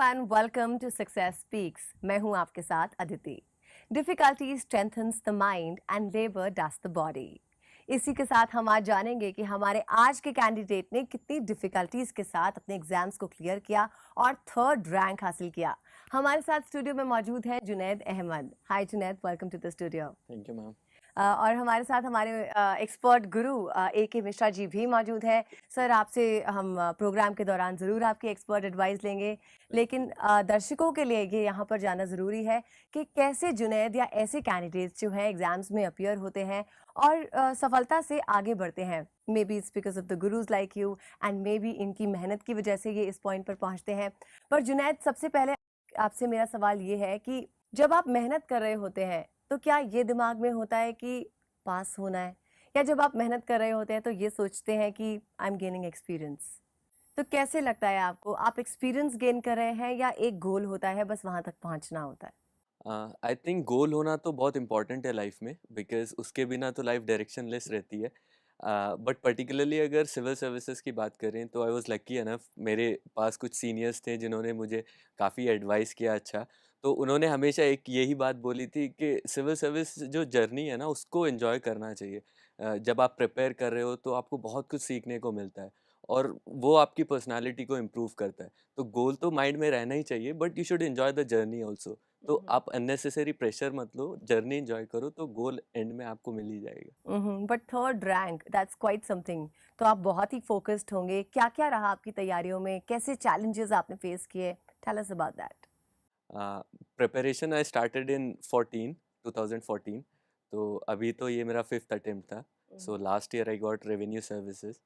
And welcome to success speaks. मैं हूं आपके साथ Aditi. Difficulty strengthens the mind and labour does the body. इसी के साथ हम आज जानेंगे कि हमारे आज के कैंडिडेट ने कितनी डिफिकल्टीज के साथ अपने एग्जाम्स को क्लियर किया और थर्ड रैंक हासिल किया। हमारे साथ स्टूडियो में मौजूद है Junaid Ahmed. Hi Junaid, welcome to the studio. Thank you ma'am. और हमारे साथ हमारे एक्सपर्ट गुरु A.K. मिश्रा जी भी मौजूद हैं। सर, आपसे हम प्रोग्राम के दौरान ज़रूर आपकी एक्सपर्ट एडवाइस लेंगे, लेकिन दर्शकों के लिए ये यहाँ पर जानना ज़रूरी है कि कैसे जुनैद या ऐसे कैंडिडेट्स जो हैं एग्जाम्स में अपीयर होते हैं और सफलता से आगे बढ़ते हैं। Maybe it's because of the gurus like you and maybe इनकी मेहनत की वजह से ये इस पॉइंट पर पहुँचते हैं। पर जुनैद, सबसे पहले आपसे मेरा सवाल ये है कि जब आप मेहनत कर रहे होते हैं तो क्या ये दिमाग में होता है कि पास होना है, या जब आप मेहनत कर रहे होते हैं तो ये सोचते हैं कि आई एम गेनिंग एक्सपीरियंस? तो कैसे लगता है आपको, आप एक्सपीरियंस गेन कर रहे हैं या एक गोल होता है बस वहां तक पहुंचना होता है? आई थिंक गोल होना तो बहुत इंपॉर्टेंट है लाइफ में, बिकॉज उसके बिना तो लाइफ डायरेक्शनलेस रहती है। बट पर्टिकुलरली अगर सिविल सर्विसेज की बात करें तो आई वाज लकी एनफ, मेरे पास कुछ सीनियर्स थे जिन्होंने मुझे काफ़ी एडवाइस किया। अच्छा, तो उन्होंने हमेशा एक यही बात बोली थी कि सिविल सर्विस जो जर्नी है ना उसको एंजॉय करना चाहिए। जब आप प्रिपेयर कर रहे हो तो आपको बहुत कुछ सीखने को मिलता है और वो आपकी पर्सनालिटी को इम्प्रूव करता है। तो गोल तो माइंड में रहना ही चाहिए, but you should enjoy the journey also. तो आप अननेसेसरी प्रेशर मत लो, जर्नी एंजॉय करो तो गोल एंड में आपको मिल ही जाएगा। But third rank, that's quite something. तो आप बहुत ही फोकस्ड होंगे। क्या क्या रहा आपकी तैयारियों में, कैसे चैलेंजेस आपने फेस किए? Tell us about that. Preparation I started in 2014। तो अभी तो ये मेरा फिफ्थ अटेम्प्ट था। So last year I got revenue services.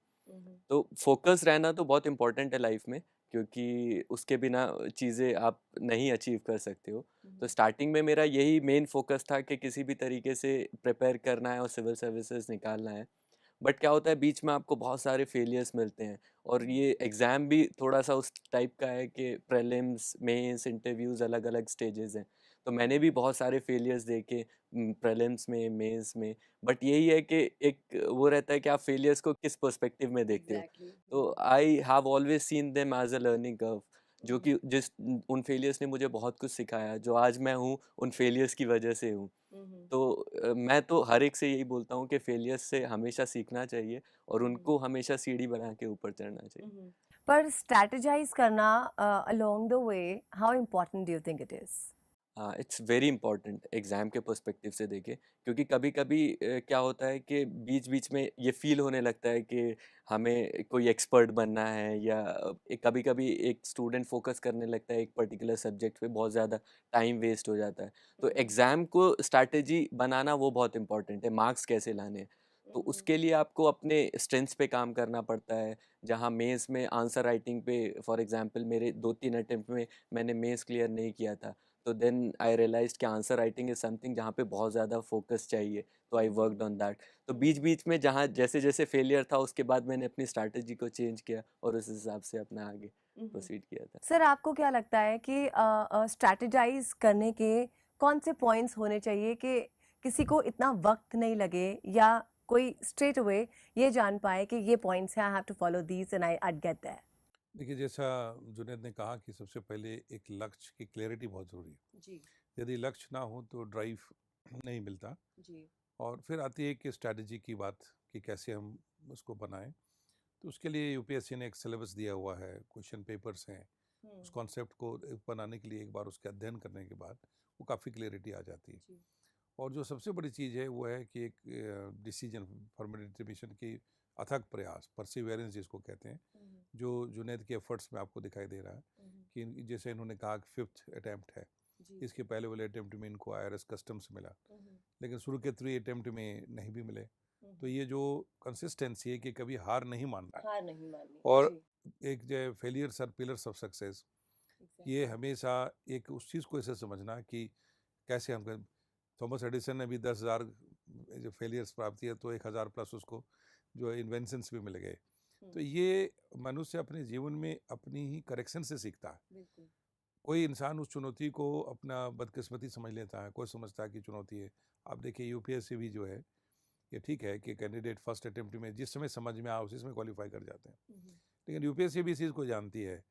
तो फोकस रहना तो बहुत इम्पोर्टेंट है लाइफ में, क्योंकि उसके बिना चीज़ें आप नहीं अचीव कर सकते हो। तो स्टार्टिंग में मेरा यही मेन फोकस था कि किसी भी तरीके से प्रिपेयर करना है और सिविल सर्विसेज निकालना है। बट क्या होता है, बीच में आपको बहुत सारे फेलियर्स मिलते हैं और ये एग्ज़ाम भी थोड़ा सा उस टाइप का है कि प्रीलिम्स, मेंस, इंटरव्यूज़ अलग अलग स्टेजेस हैं। तो मैंने भी बहुत सारे फेलियर्स देखे प्रीलिम्स में, मेंस में। बट यही है कि एक वो रहता है कि आप फेलियर्स को किस पर्सपेक्टिव में देखते हो। एग्जैक्टली। तो I have always seen them as a learning curve, जो कि जिस उन फेलियर्स ने मुझे बहुत कुछ सिखाया, जो आज मैं हूँ उन फेलियर्स की वजह से हूँ। तो मैं तो हर एक से यही बोलता हूँ कि फेलियर्स से हमेशा सीखना चाहिए और उनको हमेशा सीढ़ी बना के ऊपर चढ़ना चाहिए। पर स्ट्रैटेजाइज करना along the way, how important do you think it is? It's very important exam के पर्सपेक्टिव से देखें, क्योंकि कभी कभी क्या होता है कि बीच बीच में ये फील होने लगता है कि हमें कोई एक्सपर्ट बनना है, या कभी कभी एक स्टूडेंट फोकस करने लगता है एक पर्टिकुलर सब्जेक्ट पे, बहुत ज़्यादा टाइम वेस्ट हो जाता है। तो एग्ज़ाम को स्ट्रैटेजी बनाना वो बहुत इंपॉर्टेंट है, मार्क्स कैसे लाने हैं। तो उसके लिए आपको अपने स्ट्रेंथ्स पे काम करना पड़ता है। जहाँ मेंस में आंसर राइटिंग पे, फॉर एग्जांपल मेरे 2-3 अटेम्प्ट में मैंने मेंस क्लियर नहीं किया था। तो देन आई रियलाइज्ड कि आंसर राइटिंग इज समथिंग जहाँ पे बहुत ज़्यादा फोकस चाहिए। तो आई वर्कड ऑन दैट। तो बीच-बीच में जहाँ जैसे-जैसे फेलियर था, उसके बाद मैंने अपनी स्ट्रैटेजी को चेंज किया और उस हिसाब से अपना आगे प्रोसीड किया था। सर, आपको क्या लगता है कि स्ट्रैटेजाइज करने के कौन से पॉइंट्स होने चाहिए कि किसी को इतना वक्त नहीं लगे, या कोई स्ट्रेट अवे ये जान पाए कि ये पॉइंट्स हैं, I have to follow these and I get that? देखिए, जैसा जुनैद ने कहा कि सबसे पहले एक लक्ष्य की क्लैरिटी बहुत ज़रूरी है। जी। यदि लक्ष्य ना हो तो ड्राइव नहीं मिलता। जी। और फिर आती है कि स्ट्रैटेजी की बात, कि कैसे हम उसको बनाएं। तो उसके लिए यूपीएससी ने एक सिलेबस दिया हुआ है, क्वेश्चन पेपर्स हैं। उस कॉन्सेप्ट को बनाने के लिए एक बार उसके अध्ययन करने के बाद वो काफ़ी क्लैरिटी आ जाती है। जी। और जो सबसे बड़ी चीज़ है वो है कि एक डिसीजन फॉर्मेटिवेशन की अथक प्रयास, परसिवेरेंस जिसको कहते हैं, जो जुनैद के एफर्ट्स में आपको दिखाई दे रहा है। कि जैसे इन्होंने कहा कि फिफ्थ अटैम्प्ट है, इसके पहले वाले अटैम्प्ट में इनको आईआरएस कस्टम्स मिला, लेकिन शुरू के 3 अटैम्प्ट में नहीं भी मिले। तो ये जो कंसिस्टेंसी है कि कभी हार नहीं मानना है। हार नहीं माननी। और जी। एक जो failures are pillars of success, ये एग्जैक्टली। हमेशा एक उस चीज़ को ऐसे समझना कि कैसे हम थॉमस एडिसन ने भी 10,000 जो फेलियर्स प्राप्त किए, तो 1,000 प्लस उसको जो इन्वेंशंस भी मिल गए। तो ये मनुष्य अपने जीवन में अपनी ही करेक्शन से सीखता है। बिल्कुल। कोई इंसान उस चुनौती को अपना बदकिस्मती समझ लेता है, कोई समझता है कि चुनौती है। आप देखिए यूपीएससी भी जो है, ये ठीक है कि कैंडिडेट फर्स्ट अटेम्प्ट में जिस समय समझ में आ उसी समय क्वालिफाई कर जाते हैं, लेकिन यूपीएससी भी इस चीज़ को जानती है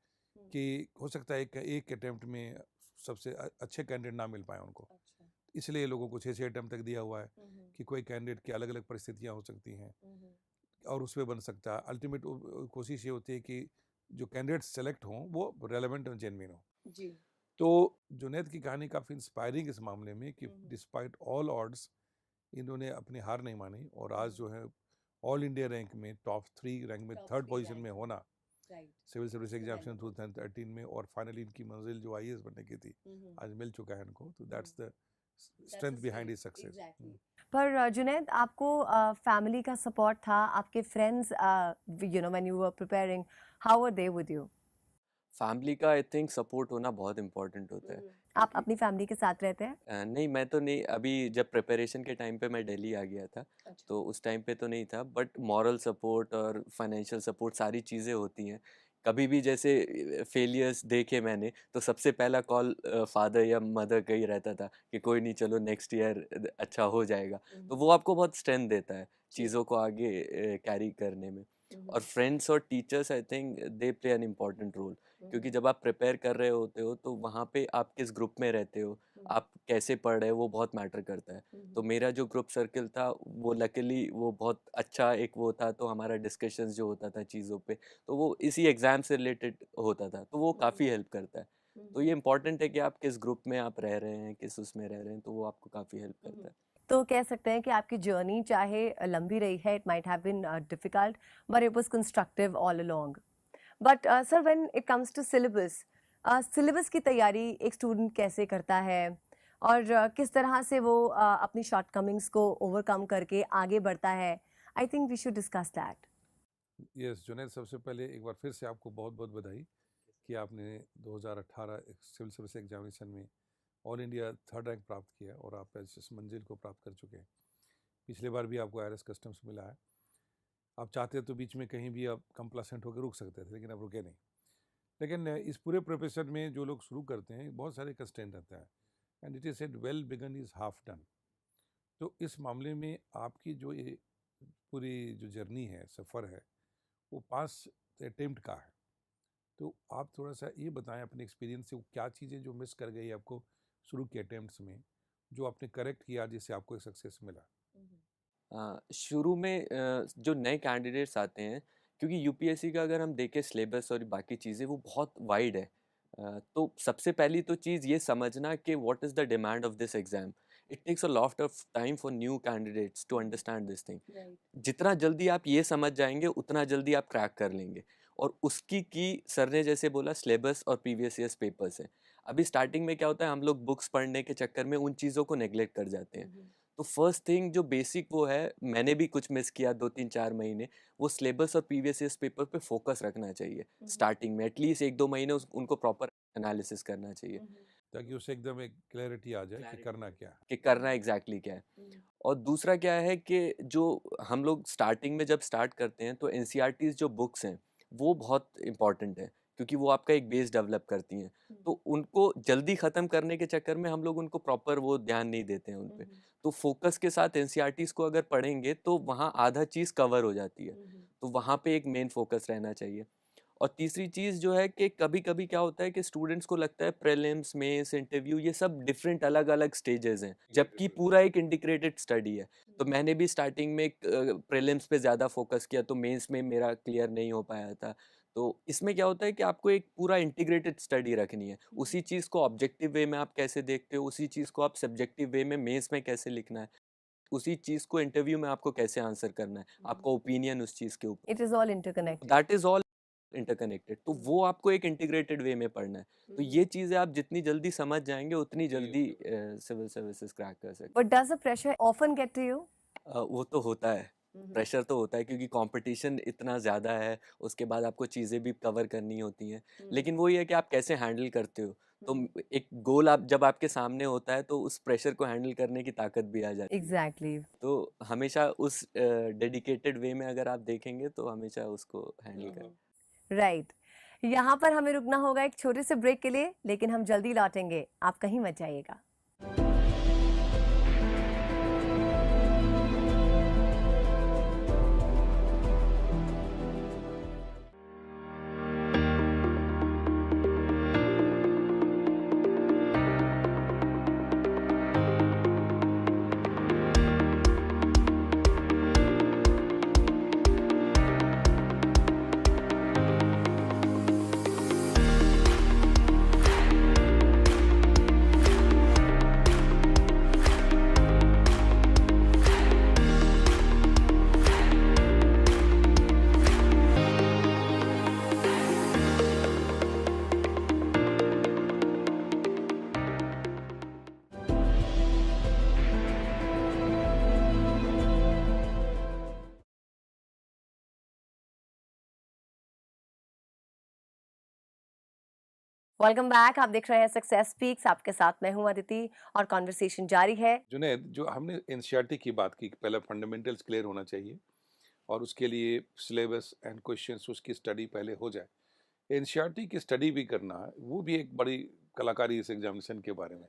कि हो सकता है एक अटेम्प्ट में सबसे अच्छे कैंडिडेट ना मिल पाए उनको, अच्छा। इसलिए लोगों को 6 अटेम्प्ट तक दिया हुआ है कि कोई कैंडिडेट की अलग अलग परिस्थितियाँ हो सकती हैं और उसमें बन सकता है। अल्टीमेट कोशिश ये होती है कि जो कैंडिडेट सेलेक्ट हों वो रेलेवेंट और जेन्युइन हो। जी। तो जुनैद की कहानी काफ़ी इंस्पायरिंग इस मामले में कि डिस्पाइट ऑल ऑड्स इन्होंने अपनी हार नहीं मानी और आज जो है ऑल इंडिया रैंक में टॉप 3 रैंक में Top 3rd three position rank में होना right. Civil service examination Commendable. 2013 में, और फाइनली इनकी मंजिल जो आईएएस बनने की थी आज मिल चुका है इनको। तो that's the strength behind his success. Exactly. पर जुनैद, आपको फैमिली का सपोर्ट था, आपके friends when you were preparing, how were they with you? Family का आई थिंक सपोर्ट होना बहुत इम्पोर्टेंट होता है आप क्योंकि अपनी फैमिली के साथ रहते हैं? नहीं, मैं तो नहीं, अभी जब प्रिपरेशन के टाइम पे मैं दिल्ली आ गया था, अच्छा। तो उस टाइम पे तो नहीं था, बट मॉरल सपोर्ट और फाइनेंशियल सपोर्ट सारी चीज़ें होती हैं। कभी भी जैसे फेलियर्स देखे मैंने, तो सबसे पहला कॉल फादर या मदर का ही रहता था कि कोई नहीं, चलो नेक्स्ट ईयर अच्छा हो जाएगा। तो वो आपको बहुत स्ट्रेंथ देता है चीज़ों को आगे कैरी करने में। और फ्रेंड्स और teachers I think they play an important role, क्योंकि जब आप प्रिपेयर कर रहे होते हो तो वहाँ पे आप किस ग्रुप में रहते हो, आप कैसे पढ़ रहे हो, वो बहुत मैटर करता है। तो मेरा जो ग्रुप सर्कल था वो लकीली वो बहुत अच्छा एक वो था, तो हमारा डिस्कशंस जो होता था चीज़ों पे, तो वो इसी एग्ज़ाम से रिलेटेड होता था, तो वो काफ़ी हेल्प करता है। तो ये इम्पोर्टेंट है कि आप किस ग्रुप में आप रह रहे हैं, किस उसमें रह रहे हैं, तो वो आपको काफ़ी हेल्प करता है। तो कह सकते हैं कि आपकी जर्नी चाहे लंबी रही है, it might have been difficult, but it was constructive all along. But sir, when it comes to syllabus, syllabus की तैयारी एक स्टूडेंट कैसे करता है और किस तरह से वो अपनी शॉर्टकमिंग्स को ओवरकम करके आगे बढ़ता है? I think we should discuss that. Yes Junaid, सबसे पहले एक बार फिर से आपको बहुत बहुत बधाई कि आपने 2018 सिविल सर्विस एग्जामिनेशन में ऑल इंडिया 3rd रैंक प्राप्त किया और आप इस मंजिल को प्राप्त कर चुके हैं। पिछले बार भी आपको IRS कस्टम्स मिला है। आप चाहते तो बीच में कहीं भी आप कंप्लासेंट होकर रुक सकते थे, लेकिन आप रुके नहीं। लेकिन इस पूरे प्रोफेशन में जो लोग शुरू करते हैं बहुत सारे कंस्ट्रेंट रहता है, and it is said well begun is half done. तो इस मामले में आपकी जो ये पूरी जो जर्नी है, सफ़र है, वो 5 अटेम्प्ट का है। तो आप थोड़ा सा ये बताएं अपने एक्सपीरियंस से, वो क्या चीज़ें जो मिस कर गई आपको शुरू के अटेम्प्ट्स में, जो आपने करेक्ट किया जिससे आपको एक सक्सेस मिला? शुरू में जो नए कैंडिडेट्स आते हैं, क्योंकि यूपीएससी का अगर हम देखें सिलेबस और बाकी चीज़ें, वो बहुत वाइड है। तो सबसे पहली तो चीज़ ये समझना कि what is the demand of this exam. It takes a lot of time for new candidates to understand this thing. जितना जल्दी आप ये समझ जाएंगे उतना जल्दी आप क्रैक कर लेंगे। और उसकी की सर ने जैसे बोला, सिलेबस और प्रीवियस ईयर्स पेपर्स हैं। अभी स्टार्टिंग में क्या होता है, हम लोग बुक्स पढ़ने के चक्कर में उन चीज़ों को नेग्लेक्ट कर जाते हैं। तो फर्स्ट थिंग जो बेसिक वो है, मैंने भी कुछ मिस किया 2-3-4 महीने, वो सिलेबस और प्रीवियस ईयर्स पेपर पे फोकस रखना चाहिए। स्टार्टिंग में एटलीस्ट 1-2 महीने उनको प्रॉपर एनालिसिस करना चाहिए ताकि उससे एकदम एक क्लैरिटी आ जाए कि करना क्या है। कि करना एग्जैक्टली क्या है। और दूसरा क्या है कि जो हम लोग स्टार्टिंग में जब स्टार्ट करते हैं, तो एनसीईआरटीज़ जो बुक्स हैं वो बहुत इंपॉर्टेंट है, क्योंकि वो आपका एक बेस डेवलप करती हैं। तो उनको जल्दी ख़त्म करने के चक्कर में हम लोग उनको प्रॉपर वो ध्यान नहीं देते हैं उन पे। तो फोकस के साथ एनसीईआरटीज़ को अगर पढ़ेंगे तो वहाँ आधा चीज़ कवर हो जाती है। तो वहाँ पे एक मेन फोकस रहना चाहिए। और तीसरी चीज़ जो है कि कभी-कभी क्या होता है कि स्टूडेंट्स को लगता है प्रीलिम्स, मेंस, इंटरव्यू ये सब डिफरेंट अलग-अलग स्टेजेस हैं, जबकि पूरा एक इंटीग्रेटेड स्टडी है। तो मैंने भी स्टार्टिंग में प्रीलिम्स पे ज़्यादा फोकस किया, तो मेंस में मेरा क्लियर नहीं हो पाया था। तो इसमें क्या होता है कि आपको एक पूरा इंटीग्रेटेड स्टडी रखनी है। उसी चीज़ को ऑब्जेक्टिव वे में आप कैसे देखते हो, उसी चीज़ को आप सब्जेक्टिव वे में मेंस में कैसे लिखना है, उसी चीज़ को इंटरव्यू में आपको कैसे आंसर करना है, आपका ओपिनियन उस चीज़ के ऊपर। It is all interconnected. That is all interconnected. तो वो आपको एक इंटीग्रेटेड वे में पढ़ना है। तो ये चीज़ें आप जितनी जल्दी समझ जाएंगे उतनी जल्दी सिविल सर्विसेज क्रैक कर सकते but does the pressure often get to you? वो तो होता है, प्रेशर तो होता है, क्योंकि कंपटीशन इतना ज़्यादा है, उसके बाद आपको चीज़ें भी कवर करनी होती हैं। लेकिन वही है कि आप कैसे हैंडल करते हो। तो एक गोल आप जब आपके सामने होता है, तो उस प्रेशर को हैंडल करने की ताकत भी आ जाती है। एग्जैक्टली। तो हमेशा उस डेडिकेटेड वे में अगर आप देखेंगे तो हमेशा उसको हैंडल करें। राइट। यहाँ पर हमें रुकना होगा एक छोटे से ब्रेक के लिए, लेकिन हम जल्दी लौटेंगे, आप कहीं मत जाइएगा। Welcome back. आप देख रहे हैं सक्सेस स्पीक्स। आपके साथ मैं हूं अदिति और कॉन्वर्सेशन जारी है। जुनैद, जो हमने एनसीईआरटी की बात की, पहले फंडामेंटल्स क्लियर होना चाहिए और उसके लिए सिलेबस एंड क्वेश्चंस उसकी स्टडी पहले हो जाए। एनसीईआरटी की स्टडी भी करना, वो भी एक बड़ी कलाकारी इस एग्जामिनेशन के बारे में।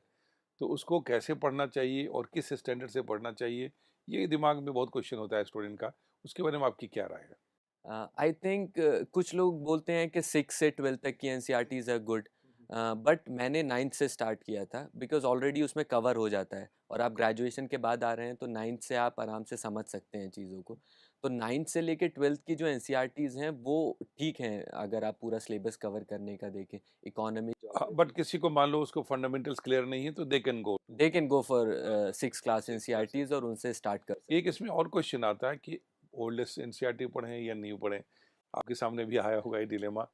तो उसको कैसे पढ़ना चाहिए और किस स्टैंडर्ड से पढ़ना चाहिए, ये दिमाग में बहुत क्वेश्चन होता है स्टूडेंट का। उसके बारे में आपकी क्या राय है? आई थिंक कुछ लोग बोलते हैं कि 6 से 12 तक की एनसीईआरटीज आर गुड, बट मैंने 9th से स्टार्ट किया था बिकॉज ऑलरेडी उसमें कवर हो जाता है और आप ग्रेजुएशन के बाद आ रहे हैं तो 9th से आप आराम से समझ सकते हैं चीज़ों को। तो 9th से लेके 12th की जो एनसीईआरटीज हैं वो ठीक हैं अगर आप पूरा सिलेबस कवर करने का देखें। इकोनॉमी बट किसी को मान लो उसको फंडामेंटल्स क्लियर नहीं है तो they can go. They can go for 6 class NCERTs और उनसे स्टार्ट कर सकते एक इसमें और क्वेश्चन आता है कि ओल्डेस्ट एनसीईआरटी पढ़ें या न्यू पढ़ें। आपके सामने भी आया होगा ये डिलेमा,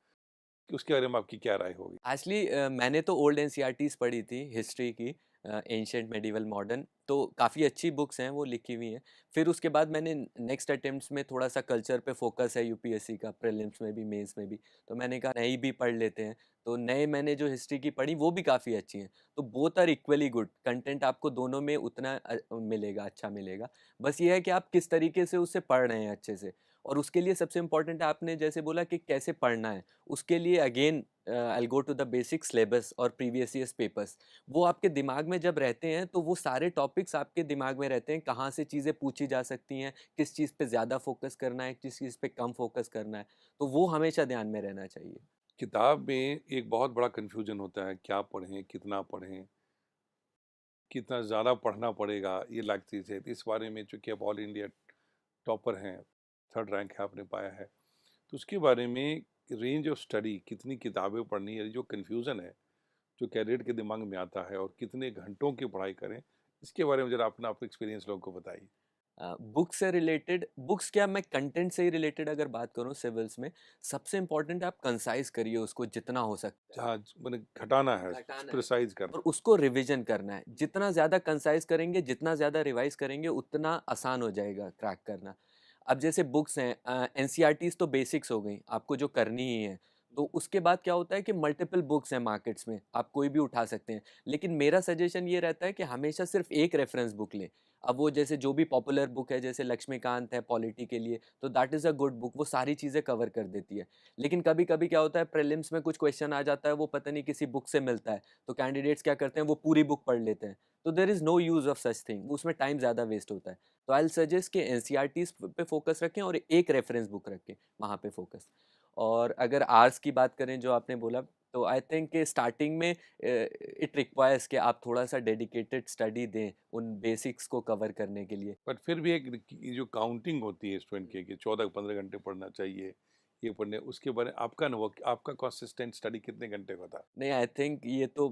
कि उसके बारे में आपकी क्या राय होगी? हैं। एक्चुअली मैंने तो ओल्ड एनसीईआरटीज पढ़ी थी हिस्ट्री की, एंशियंट मेडिवल मॉडर्न, तो काफ़ी अच्छी बुक्स हैं वो लिखी हुई हैं। फिर उसके बाद मैंने नेक्स्ट अटेम्प्ट्स में थोड़ा सा कल्चर पे फोकस है यूपीएससी का, प्रीलिम्स में भी मेंस में भी, तो मैंने कहा नई भी पढ़ लेते हैं। तो नए मैंने जो हिस्ट्री की पढ़ी वो भी काफ़ी अच्छी हैं। तो both are equally good, content आपको दोनों में उतना मिलेगा, अच्छा मिलेगा। बस ये है कि आप किस तरीके से उससे पढ़ रहे हैं अच्छे से। और उसके लिए सबसे इम्पोर्टेंट आपने जैसे बोला कि कैसे पढ़ना है, उसके लिए again I go to the basic syllabus और प्रीवियस ईयर्स पेपर्स। वो आपके दिमाग में जब रहते हैं तो वो सारे टॉपिक्स आपके दिमाग में रहते हैं, कहाँ से चीज़ें पूछी जा सकती हैं, किस चीज़ पे ज़्यादा फोकस करना है, किस चीज़ पे कम फोकस करना है, तो वो हमेशा ध्यान में रहना चाहिए। किताब में एक बहुत बड़ा कन्फ्यूजन होता है, क्या पढ़ें, कितना पढ़ें, कितना ज़्यादा पढ़ना पड़ेगा, ये लगती है। तो इस बारे में चूँकि आप ऑल इंडिया टॉपर हैं, 3rd रैंक है आपने पाया है, तो उसके बारे में रेंज ऑफ स्टडी, कितनी किताबें पढ़नी है, जो कन्फ्यूज़न है, जो कैडेट के दिमाग में आता है, और कितने घंटों की पढ़ाई करें, इसके बारे में ज़रा अपना आप एक्सपीरियंस लोगों को बताइए। बुक से रिलेटेड, बुक्स क्या, मैं कंटेंट से ही रिलेटेड अगर बात करूँ सिविल्स में, सबसे इम्पोर्टेंट आप कंसाइज करिए उसको जितना हो सकता है। जहाँ मैंने घटाना है, घटाना है प्रिसाइज़ करना। और उसको रिवीजन करना है। जितना ज़्यादा कंसाइज करेंगे, जितना ज़्यादा रिवाइज करेंगे, उतना आसान हो जाएगा क्रैक करना। अब जैसे बुक्स हैं, एनसीईआरटीज़ तो बेसिक्स हो गई, आपको जो करनी ही है। तो उसके बाद क्या होता है कि मल्टीपल बुक्स हैं मार्केट्स में, आप कोई भी उठा सकते हैं। लेकिन मेरा सजेशन ये रहता है कि हमेशा सिर्फ एक रेफरेंस बुक लें। अब वो जैसे जो भी पॉपुलर बुक है, जैसे लक्ष्मीकांत है पॉलिटी के लिए, तो that is a good book, वो सारी चीज़ें कवर कर देती है। लेकिन कभी-कभी क्या होता है, प्रीलिम्स में कुछ क्वेश्चन आ जाता है, वो पता नहीं किसी बुक से मिलता है, तो कैंडिडेट्स क्या करते हैं, वो पूरी बुक पढ़ लेते हैं। तो there is no use of such thing, उसमें टाइम ज़्यादा वेस्ट होता है। तो आई विल सजेस्ट कि एनसीईआरटीज़ पे फोकस रखें और एक रेफरेंस बुक रखें, वहाँ पे फोकस। और अगर आर्ट्स की बात करें जो आपने बोला, तो आई थिंक कि स्टार्टिंग में इट रिक्वायर्स कि आप थोड़ा-सा डेडिकेटेड स्टडी दें उन बेसिक्स को कवर करने के लिए। बट फिर भी एक जो काउंटिंग होती है स्टूडेंट की, कि 14-15 घंटे पढ़ना चाहिए, ये पढ़ने, उसके बारे में आपका अनुभव, आपका कंसिस्टेंट स्टडी कितने घंटे का था? नहीं, आई थिंक ये तो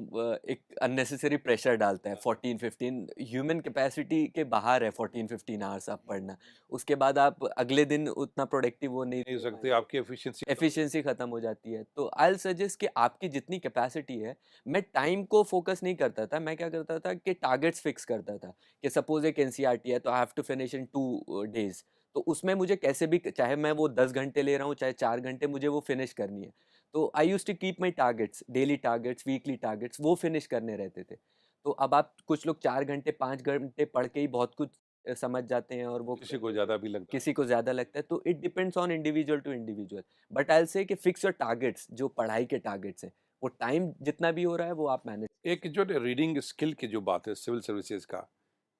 एक अननेसेसरी प्रेशर डालता है। 14-15 ह्यूमन कैपेसिटी के बाहर है, 14-15 आवर्स आप पढ़ना। उसके बाद आप अगले दिन उतना प्रोडक्टिव वो नहीं नहीं हो दे सकते, पाएँगे। आपकी एफिशिएंसी। एफिशिएंसी खत्म हो जाती है। तो आई विल सजेस्ट कि आपकी जितनी कैपेसिटी है, मैं टाइम को फोकस नहीं करता था। मैं क्या करता था कि टारगेट्स फिक्स करता था कि सपोज़ एक एनसीईआरटी है तो I have to finish in 2 days. तो उसमें मुझे कैसे भी, चाहे मैं वो 10 घंटे ले रहा हूँ, चाहे 4 घंटे, मुझे वो फिनिश करनी है। तो I used to keep my targets, daily targets, weekly targets, वो फिनिश करने रहते थे। तो अब आप कुछ लोग 4 घंटे, 5 घंटे पढ़ के ही बहुत कुछ समझ जाते हैं और वो किसी को ज़्यादा भी लगता है। किसी को ज़्यादा लगता है। तो it depends on individual to individual. But I will say कि फिक्स योर टारगेट्स, जो पढ़ाई के टारगेट्स हैं। वो टाइम जितना भी हो रहा है वो आप मैनेज। एक जो रीडिंग स्किल की जो बात है सिविल सर्विसेज का,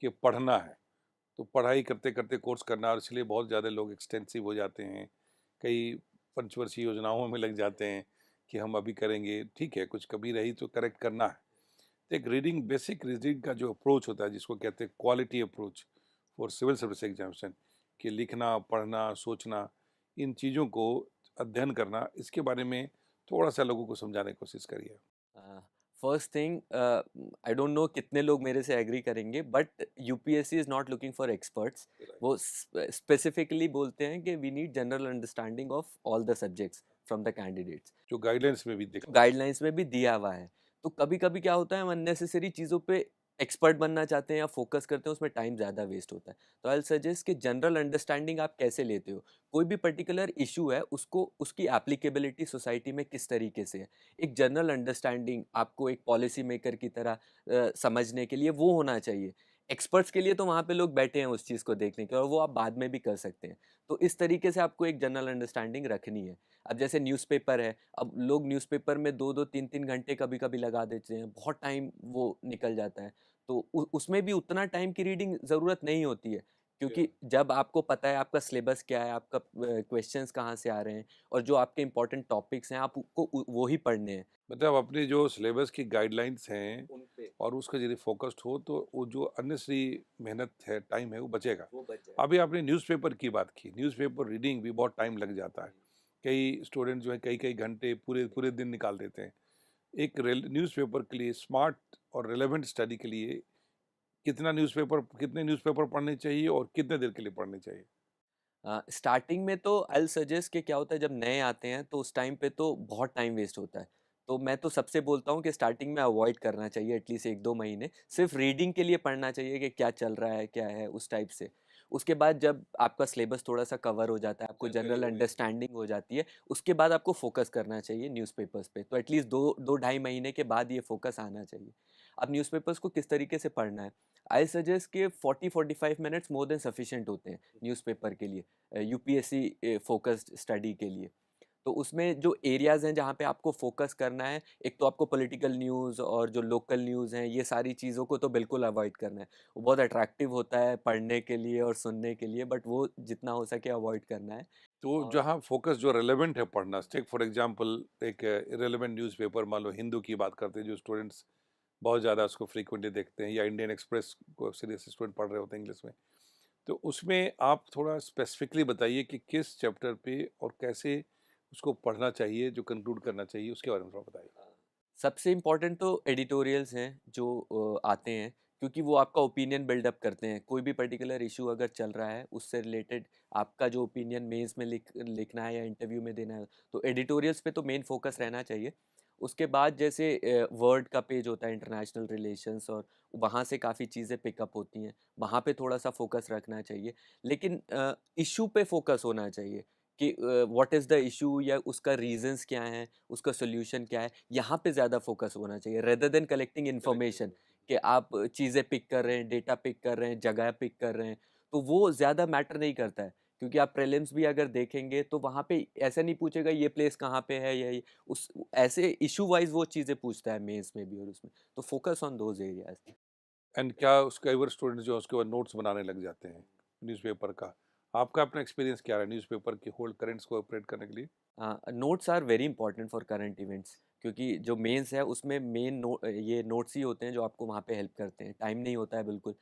कि पढ़ना है, तो पढ़ाई करते-करते कोर्स करना, और इसलिए बहुत ज़्यादा लोग एक्सटेंसिव हो जाते हैं। कई पंचवर्षीय योजनाओं में लग जाते हैं कि हम अभी करेंगे, ठीक है, कुछ कमी रही तो करेक्ट करना है। तो एक रीडिंग, बेसिक रीडिंग का जो अप्रोच होता है, जिसको कहते हैं quality approach for civil service examination, कि लिखना, पढ़ना, सोचना, इन चीज़ों को अध्ययन करना, इसके बारे में थोड़ा-सा लोगों को समझाने की कोशिश करिए। First thing, I don't know कितने लोग मेरे से एग्री करेंगे, but UPSC is not looking for experts. वो स्पेसिफिकली बोलते हैं कि we need general understanding of all the subjects from the candidates. जो गाइडेंस में भी दिख गाइडलाइंस में भी दिया हुआ है। तो कभी-कभी क्या होता है, हम अननेसेसरी चीज़ों पे एक्सपर्ट बनना चाहते हैं या फोकस करते हैं उसमें टाइम ज़्यादा वेस्ट होता है। तो आई विल सजेस्ट कि जनरल अंडरस्टैंडिंग आप कैसे लेते हो? कोई भी पर्टिकुलर इश्यू है उसको उसकी एप्लीकेबिलिटी सोसाइटी में किस तरीके से है? एक जनरल अंडरस्टैंडिंग आपको एक पॉलिसी मेकर की तरह समझने के लिए वो होना चाहिए। एक्सपर्ट्स के लिए तो वहाँ पे लोग बैठे हैं उस चीज़ को देखने के और वो आप बाद में भी कर सकते हैं। तो इस तरीके से आपको एक जनरल अंडरस्टैंडिंग रखनी है। अब जैसे न्यूज़पेपर है, अब लोग न्यूज़पेपर में 2-2 3-3 घंटे कभी-कभी लगा देते हैं, बहुत टाइम वो निकल जाता है। तो उसमें भी उतना टाइम की रीडिंग ज़रूरत नहीं होती है क्योंकि जब आपको पता है आपका सिलेबस क्या है, आपका क्वेश्चंस कहाँ से आ रहे हैं और जो आपके इम्पोर्टेंट टॉपिक्स हैं आपको वो ही पढ़ने हैं। मतलब अपनी जो सिलेबस की गाइडलाइंस हैं उन पे और उसका यदि फोकस्ड हो तो वो जो अननेसेसरी मेहनत है, टाइम है, वो बचेगा। वो बच जाएगा। अभी आपने न्यूज़पेपर की बात की, न्यूज़पेपर रीडिंग भी बहुत टाइम लग जाता है। कई स्टूडेंट जो है कई-कई घंटे पूरे पूरे दिन निकाल देते हैं। एक न्यूज़पेपर के लिए स्मार्ट और रिलेवेंट स्टडी के लिए कितने न्यूज़पेपर पढ़ने चाहिए और कितने देर के लिए पढ़ने चाहिए? स्टार्टिंग में तो आई विल सजेस्ट कि क्या होता है जब नए आते हैं तो उस टाइम पे तो बहुत टाइम वेस्ट होता है। तो मैं तो सबसे बोलता हूँ कि स्टार्टिंग में अवॉइड करना चाहिए एटलीस्ट 1-2 महीने। सिर्फ रीडिंग के लिए पढ़ना चाहिए कि क्या चल रहा है, क्या है उस टाइप से। उसके बाद जब आपका सिलेबस थोड़ा-सा कवर हो जाता है, आपको जानकारी जनरल हो गई। अंडरस्टैंडिंग हो जाती है, उसके बाद आपको फ़ोकस करना चाहिए न्यूज़पेपर्स पे। तो एटलीस्ट 2 ढाई महीने के बाद ये फ़ोकस आना चाहिए। अब न्यूज़पेपर्स को किस तरीके से पढ़ना है? आई सजेस्ट कि 40-45 मिनट्स मोर देन सफिशिएंट होते हैं न्यूज़पेपर के लिए। यूपीएससी फोकस्ड स्टडी के लिए। तो उसमें जो एरियाज़ हैं जहाँ पे आपको फोकस करना है, एक तो आपको पॉलिटिकल न्यूज़ और जो लोकल न्यूज़ हैं, ये सारी चीज़ों को तो बिल्कुल अवॉइड करना है। वो बहुत अट्रैक्टिव होता है पढ़ने के लिए और सुनने के लिए, बट वो जितना हो सके अवॉइड करना है। तो और जहाँ फोकस जो रेलेवेंट है पढ़ना, टेक फॉर एग्जांपल एक इर्रेलेवेंट न्यूज़पेपर मान लो हिंदू की बात करते हैं जो स्टूडेंट्स बहुत ज़्यादा उसको फ्रीक्वेंटली देखते हैं या इंडियन एक्सप्रेस को सीरियस स्टूडेंट पढ़ रहे होते हैं इंग्लिश में। तो उसमें आप थोड़ा स्पेसिफिकली बताइए कि किस चैप्टर पे और कैसे उसको पढ़ना चाहिए, जो कंक्लूड करना चाहिए, उसके बारे में थोड़ा बताइए। सबसे इम्पोर्टेंट तो एडिटोरियल्स हैं जो आते हैं क्योंकि वो आपका ओपिनियन बिल्डअप करते हैं। कोई भी पर्टिकुलर इशू अगर चल रहा है उससे रिलेटेड आपका जो ओपिनियन मेंस में लिखना है या इंटरव्यू में देना है तो एडिटोरियल्स पे तो मेन फोकस रहना चाहिए। उसके बाद जैसे वर्ड का पेज होता है इंटरनेशनल रिलेशंस और वहाँ से काफ़ी चीज़ें पिकअप होती हैं, वहाँ पे थोड़ा सा फोकस रखना चाहिए। लेकिन इशू पे फोकस होना चाहिए कि व्हाट इज़ द इशू या उसका रीजंस क्या हैं, उसका सॉल्यूशन क्या है, यहाँ पे ज़्यादा फोकस होना चाहिए रेदर देन कलेक्टिंग इन्फॉर्मेशन कि आप चीज़ें पिक कर रहे हैं, डेटा पिक कर रहे हैं, जगह पिक कर रहे हैं, तो वो ज़्यादा मैटर नहीं करता है। क्योंकि आप प्रीलिम्स भी अगर देखेंगे तो वहाँ पे ऐसा नहीं पूछेगा ये प्लेस कहाँ पे है या ये उस ऐसे इशू वाइज़ वो चीज़ें पूछता है मेंस में भी और उसमें। तो focus on those areas. And क्या कई बार स्टूडेंट जो है उसके बाद नोट्स बनाने लग जाते हैं न्यूज़पेपर का। आपका अपना एक्सपीरियंस क्या रहा है न्यूज़पेपर के होल्ड करंट्स को ऑपरेट करने के लिए? Notes are very important for current events क्योंकि जो मेंस है उसमें ये नोट्स ही होते हैं जो आपको वहाँ पे हेल्प करते हैं। टाइम नहीं होता है बिल्कुल।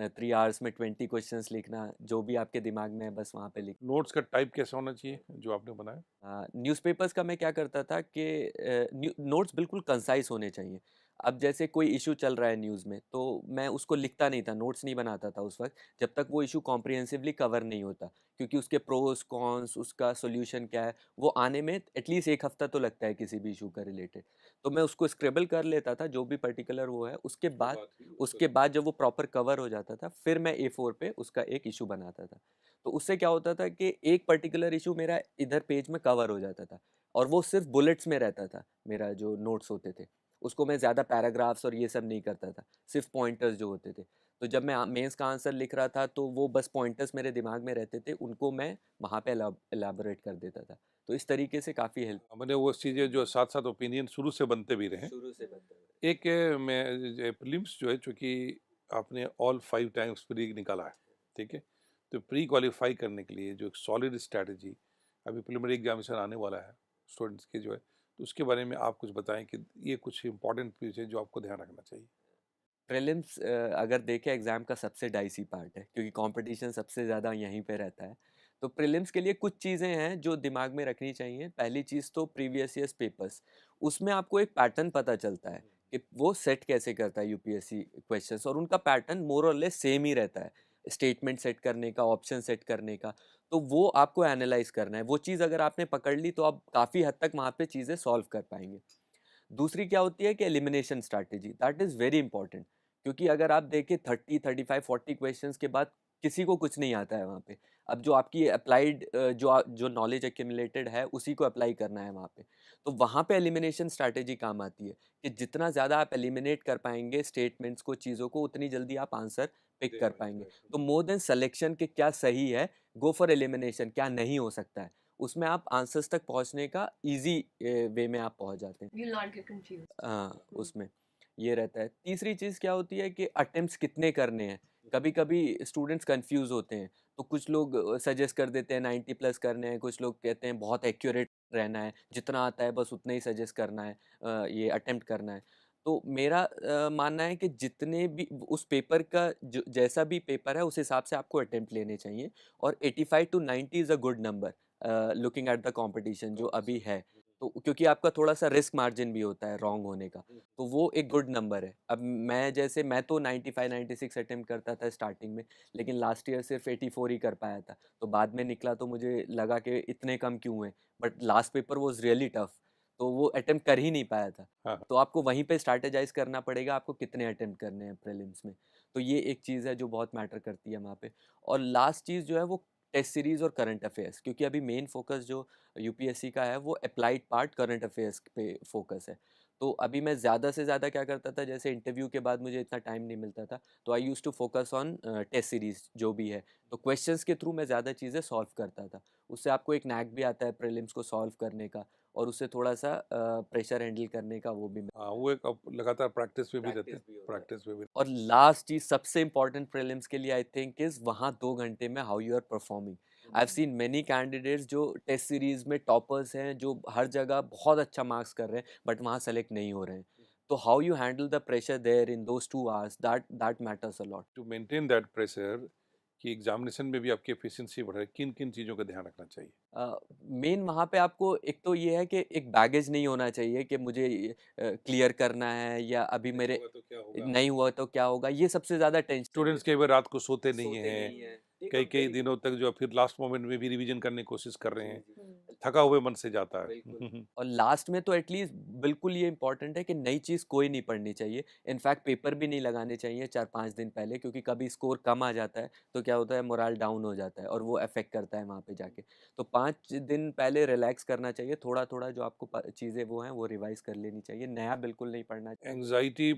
3 आवर्स में 20 क्वेश्चंस लिखना, जो भी आपके दिमाग में है बस वहाँ पे लिख। नोट्स का टाइप कैसा होना चाहिए जो आपने बनाया? न्यूज़पेपर्स का मैं क्या करता था कि नोट्स बिल्कुल कंसाइज़ होने चाहिए। अब जैसे कोई इश्यू चल रहा है न्यूज़ में, तो मैं उसको लिखता नहीं था, नोट्स नहीं बनाता था उस वक़्त, जब तक वो इश्यू कॉम्प्रिहेंसिवली कवर नहीं होता। क्योंकि उसके प्रोस, कॉन्स, उसका सॉल्यूशन क्या है, वो आने में एटलीस्ट 1 हफ़्ता तो लगता है किसी भी इश्यू का रिलेटेड। तो मैं उसको स्क्रिबल कर लेता था, जो भी पर्टिकुलर वो है, उसके बाद जब वो प्रॉपर कवर हो जाता था, फिर मैं A4 पे उसका एक इश्यू बनाता था। तो उससे क्या होता था कि एक पर्टिकुलर इशू मेरा इधर पेज में कवर हो जाता था और वो सिर्फ बुलेट्स में रहता था मेरा जो नोट्स होते थे। उसको मैं ज़्यादा पैराग्राफ्स और ये सब नहीं करता था, सिर्फ पॉइंटर्स जो होते थे। तो जब मैं मेंस का आंसर लिख रहा था तो वो बस पॉइंटर्स मेरे दिमाग में रहते थे, उनको मैं वहाँ पे एलैबोरेट कर देता था। तो इस तरीके से काफ़ी हेल्प मैंने वो चीज़ें जो साथ-साथ ओपिनियन शुरू से बनते भी रहे। शुरू से बनता है। एक मैं प्रीलिम्स जो है चूँकि आपने ऑल 5 टाइम्स प्री निकाला है, ठीक है? तो प्री क्वालीफाई करने के लिए जो एक सॉलिड स्ट्रैटेजी अभी प्रिलिमिनरी एग्ज़ामिनेशन आने वाला है स्टूडेंट्स के जो है, तो उसके बारे में आप कुछ बताएँ कि ये कुछ इम्पोर्टेंट चीज़ है जो आपको ध्यान रखना चाहिए? प्रीलिम्स अगर देखें एग्ज़ाम का सबसे डाइसी पार्ट है क्योंकि कंपटीशन सबसे ज़्यादा यहीं पे रहता है। तो प्रीलिम्स के लिए कुछ चीज़ें हैं जो दिमाग में रखनी चाहिए। पहली चीज़ तो प्रीवियस ईयर्स पेपर्स, उसमें आपको एक पैटर्न पता चलता है कि वो सेट कैसे करता है यूपीएससी क्वेश्चंस और उनका पैटर्न मोर और लेस सेम ही रहता है। स्टेटमेंट सेट करने का, ऑप्शन सेट करने का, तो वो आपको एनालाइज़ करना है। वो चीज़ अगर आपने पकड़ ली तो आप काफ़ी हद तक वहाँ पे चीज़ें सॉल्व कर पाएँगे। दूसरी क्या होती है कि elimination strategy that is very important क्योंकि अगर आप देखें 30, 35, 40 क्वेश्चंस के बाद किसी को कुछ नहीं आता है वहाँ पे। अब जो आपकी अप्लाइड जो नॉलेज एक्यूमुलेटेड है उसी को अप्लाई करना है वहाँ पे। तो वहाँ पे एलिमिनेशन स्ट्रैटेजी काम आती है कि जितना ज़्यादा आप एलिमिनेट कर पाएंगे स्टेटमेंट्स को, चीज़ों को, उतनी जल्दी आप आंसर पिक कर पाएंगे। तो मोर देन सिलेक्शन के क्या सही है, गो फॉर एलिमिनेशन, क्या नहीं हो सकता है, उसमें आप आंसर्स तक पहुंचने का इजी वे में आप पहुंच जाते हैं। You'll not get confused. हाँ, उसमें ये रहता है। तीसरी चीज़ क्या होती है कि अटेम्प्ट्स कितने करने हैं। कभी कभी स्टूडेंट्स कंफ्यूज होते हैं, तो कुछ लोग सजेस्ट कर देते हैं 90 प्लस करने हैं, कुछ लोग कहते हैं बहुत एक्यूरेट रहना है, जितना आता है बस उतना ही सजेस्ट करना है, ये अटेम्प्ट करना है। तो मेरा मानना है कि जितने भी उस पेपर का जो जैसा भी पेपर है उस हिसाब से आपको अटेम्प्ट लेने चाहिए, और 85 to 90 is a good number looking at the competition जो अभी है। तो क्योंकि आपका थोड़ा सा रिस्क मार्जिन भी होता है रॉन्ग होने का, तो वो एक गुड नंबर है। अब मैं तो 95 96 अटेम्प्ट करता था स्टार्टिंग में, लेकिन लास्ट ईयर सिर्फ 84 ही कर पाया था। तो बाद में निकला तो मुझे लगा कि इतने कम क्यों हुए, but last paper was really tough, तो वो अटेम्प्ट कर ही नहीं पाया था। हाँ तो आपको वहीं पे स्ट्रैटेजाइज करना पड़ेगा आपको कितने अटेम्प्ट करने हैं प्रीलिम्स में। तो ये एक चीज़ है जो बहुत मैटर करती है वहाँ पे। और लास्ट चीज़ जो है वो टेस्ट सीरीज और करंट अफेयर्स, क्योंकि अभी मेन फोकस जो यूपीएससी का है वो अप्लाइड पार्ट करंट अफेयर्स पे फोकस है। तो अभी मैं ज़्यादा से ज़्यादा क्या करता था, जैसे इंटरव्यू के बाद मुझे इतना टाइम नहीं मिलता था, तो I use to focus on test series जो भी है। तो क्वेश्चंस के थ्रू मैं ज़्यादा चीज़ें सॉल्व करता था। उससे आपको एक नैक भी आता है प्रीलिम्स को सॉल्व करने का, और उससे थोड़ा सा प्रेशर हैंडल करने का वो भी हाँ, वो एक लगातार प्रैक्टिस में भी रहते प्रैक्टिस हैं, भी होता है। प्रैक्टिस में भी। और लास्ट चीज सबसे इंपॉर्टेंट प्रीलिम्स के लिए आई थिंक इज वहाँ 2 घंटे में how you are performing. I have seen many candidates जो टेस्ट सीरीज में टॉपर्स हैं, जो हर जगह बहुत अच्छा मार्क्स कर रहे हैं, बट वहाँ सेलेक्ट नहीं हो रहे हैं। तो how you handle the pressure there in those 2 hours, that matters a lot. To maintain that pressure कि एग्जामिनेशन में भी आपकी एफिशिएंसी बढ़े, किन किन चीज़ों का ध्यान रखना चाहिए? मेन वहाँ पे आपको एक तो ये है कि एक बैगेज नहीं होना चाहिए कि मुझे क्लियर करना है, या अभी मेरे तो क्या होगा? नहीं हुआ तो क्या होगा, ये सबसे ज़्यादा टेंशन स्टूडेंट्स कई बार रात को सोते नहीं सोते हैं, नहीं है। एक कई हफ्ते कई की दिनों तक जो फिर लास्ट मोमेंट में भी रिवीजन करने की कोशिश कर रहे जी, हैं, जी। थका हुए मन से जाता है। बिल्कुल। और लास्ट में तो एटलीस्ट बिल्कुल ये इंपॉर्टेंट है कि नई चीज़ कोई नहीं पढ़नी चाहिए। इनफैक्ट पेपर भी नहीं लगाने चाहिए 4-5 दिन पहले, क्योंकि कभी स्कोर कम आ जाता है तो क्या होता है, मोरल डाउन हो जाता है और वो अफेक्ट करता है वहाँ पे जाके। तो 5 दिन पहले रिलैक्स करना चाहिए, थोड़ा-थोड़ा जो आपको चीज़ें वो हैं वो रिवाइज़ कर लेनी चाहिए, नया बिल्कुल नहीं पढ़ना चाहिए। एंग्जाइटी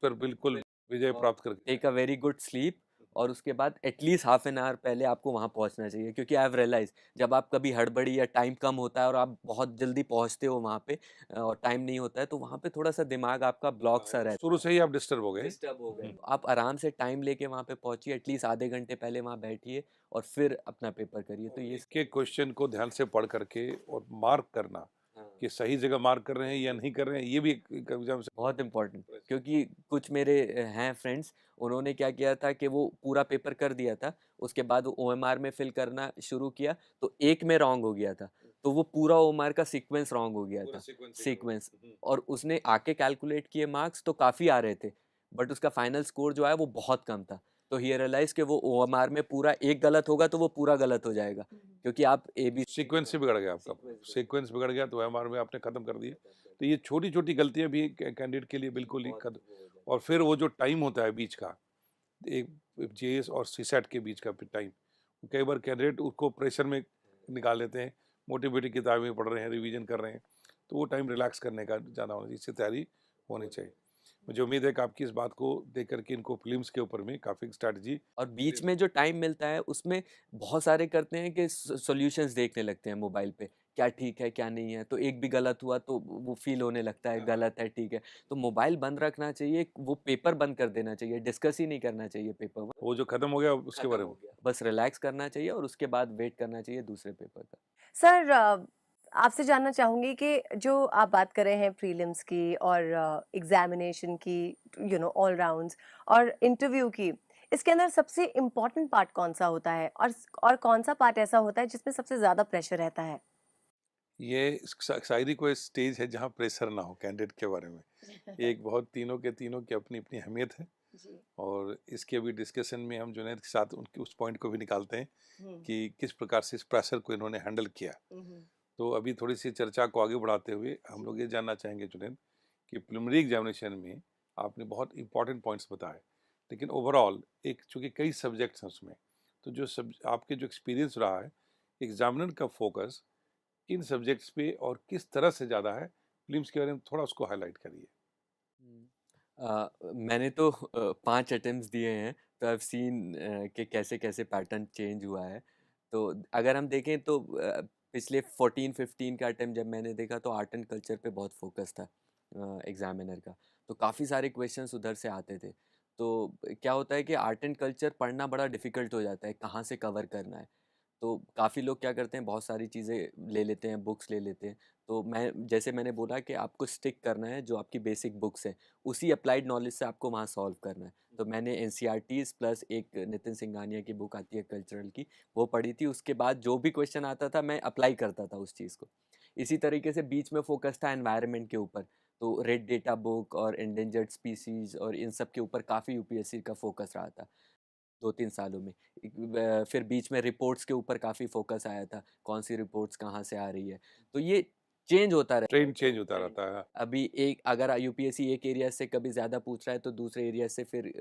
पर बिल्कुल विजय और प्राप्त करके take a very good sleep, और उसके बाद एटलीस्ट हाफ एन आवर पहले आपको वहाँ पहुँचना चाहिए, क्योंकि आई हैव रियलाइज जब आप कभी हड़बड़ी या टाइम कम होता है और आप बहुत जल्दी पहुँचते हो वहाँ पे, और टाइम नहीं होता है, तो वहाँ पे थोड़ा सा दिमाग आपका ब्लॉक सा रहता शुरू से ही आप डिस्टर्ब हो है, गए। डिस्टर्ब हो गए। आप आराम से टाइम लेके वहाँ पे पहुँचिए, एटलीस्ट आधे घंटे पहले वहाँ बैठिए और फिर अपना पेपर करिए, तो ये एक एक क्वेश्चन को ध्यान से पढ़ करके और मार्क करना हाँ। कि सही जगह मार्क कर रहे हैं या नहीं कर रहे हैं, ये भी एक एग्जाम से बहुत इम्पोर्टेंट, क्योंकि कुछ मेरे हैं फ्रेंड्स, उन्होंने क्या किया था कि वो पूरा पेपर कर दिया था, उसके बाद ओएमआर में फिल करना शुरू किया, तो एक में रॉन्ग हो गया था, तो वो पूरा ओएमआर का सीक्वेंस रॉन्ग हो गया था, सीक्वेंस। और उसने आके कैलकुलेट किए मार्क्स तो काफ़ी आ रहे थे, बट उसका फाइनल स्कोर जो है वो बहुत कम था। तो ही रियलाइज कि वो ओएमआर में पूरा एक गलत होगा तो वो पूरा गलत हो जाएगा, क्योंकि आप ए बी सीक्वेंस से बिगड़ गया आपका, सीक्वेंस बिगड़ गया तो एमआर में आपने खत्म कर दिया। तो ये छोटी छोटी गलतियां भी कैंडिडेट के लिए बिल्कुल ही और फिर वो जो टाइम होता है बीच का, एक जेएस और सीसैट के बीच का टाइम, कई बार कैंडिडेट उसको प्रेशर में निकाल लेते हैं, मोटी मोटी किताबें पढ़ रहे हैं, रिवीजन कर रहे हैं, तो वो टाइम रिलैक्स करने का ज़्यादा होना चाहिए, इससे तैयारी होनी चाहिए। मुझे उम्मीद है कि आपकी इस बात को देख करके इनको फिल्म्स के ऊपर में काफ़ी स्ट्रैटेजी। और बीच में जो टाइम मिलता है उसमें बहुत सारे करते हैं कि सॉल्यूशंस देखने लगते हैं मोबाइल पे, क्या ठीक है क्या नहीं है, तो एक भी गलत हुआ तो वो फील होने लगता है गलत है ठीक है। तो मोबाइल बंद रखना चाहिए, वो पेपर बंद कर देना चाहिए, डिस्कस ही नहीं करना चाहिए पेपर, वो जो खत्म हो गया उसके बारे में बस रिलैक्स करना चाहिए और उसके बाद वेट करना चाहिए दूसरे पेपर का। सर आपसे जानना चाहूंगी कि जो आप बात कर रहे हैं प्रीलिम्स की और एग्जामिनेशन की, ऑल राउंड्स और इंटरव्यू की, इसके अंदर सबसे इम्पोर्टेंट पार्ट कौन सा होता है और कौन सा पार्ट ऐसा होता है जिसमें सबसे ज्यादा प्रेशर रहता है? ये शायरी कोई स्टेज है जहाँ प्रेशर ना हो कैंडिडेट के बारे में। एक बहुत तीनों के तीनों की अपनी अपनी अहमियत है, जी। और इसके अभी डिस्कशन में हम जुनैद के साथ उनके उस पॉइंट को भी निकालते हैं हम्म, कि किस प्रकार से इस प्रेशर को इन्होंने हैंडल किया। हम्म, तो अभी थोड़ी सी चर्चा को आगे बढ़ाते हुए हम लोग ये जानना चाहेंगे जुनैद कि प्रिलिमिनरी एग्जामिनेशन में आपने बहुत इंपॉर्टेंट पॉइंट्स बताए, लेकिन ओवरऑल एक चूँकि कई सब्जेक्ट्स हैं उसमें, तो जो सब आपके जो एक्सपीरियंस रहा है, एग्जामिनर का फोकस किन सब्जेक्ट्स पे और किस तरह से ज़्यादा है, प्रीलिम्स के बारे में थोड़ा उसको हाईलाइट करिए। मैंने तो 5 अटेम्प्ट्स दिए हैं, तो आई हैव सीन कि कैसे-कैसे पैटर्न चेंज हुआ है। तो अगर हम देखें तो पिछले 14-15 का अटेम्प्ट जब मैंने देखा तो आर्ट एंड कल्चर पे बहुत फोकस था एग्ज़ामिनर का। तो काफ़ी सारे क्वेश्चंस उधर से आते थे। तो क्या होता है कि आर्ट एंड कल्चर पढ़ना बड़ा डिफ़िकल्ट हो जाता है, कहाँ से कवर करना है। तो काफ़ी लोग क्या करते हैं, बहुत सारी चीज़ें ले लेते हैं, बुक्स ले लेते हैं। तो जैसे मैंने बोला कि आपको स्टिक करना है जो आपकी बेसिक बुक्स हैं, उसी अप्लाइड नॉलेज से आपको वहाँ सॉल्व करना है। तो मैंने एनसीईआरटीज़ प्लस एक नितिन सिंघानिया की बुक आती है कल्चरल की, वो पढ़ी थी। उसके बाद जो भी क्वेश्चन आता था मैं अप्लाई करता था उस चीज़ को। इसी तरीके से बीच में फ़ोकस था एनवायरनमेंट के ऊपर, तो रेड डेटा बुक और एंडेंजर्ड स्पीशीज़ और इन सब के ऊपर काफ़ी यूपीएससी का फ़ोकस रहा था। 2-3 सालों में। फिर बीच में रिपोर्ट्स के ऊपर काफ़ी फ़ोकस आया था, कौन-सी रिपोर्ट्स कहाँ से आ रही है। तो ये चेंज होता रहता है ट्रेंड चेंज होता रहता है। अभी एक अगर यूपीएससी एक एरिया से कभी ज़्यादा पूछ रहा है, तो दूसरे एरिया से फिर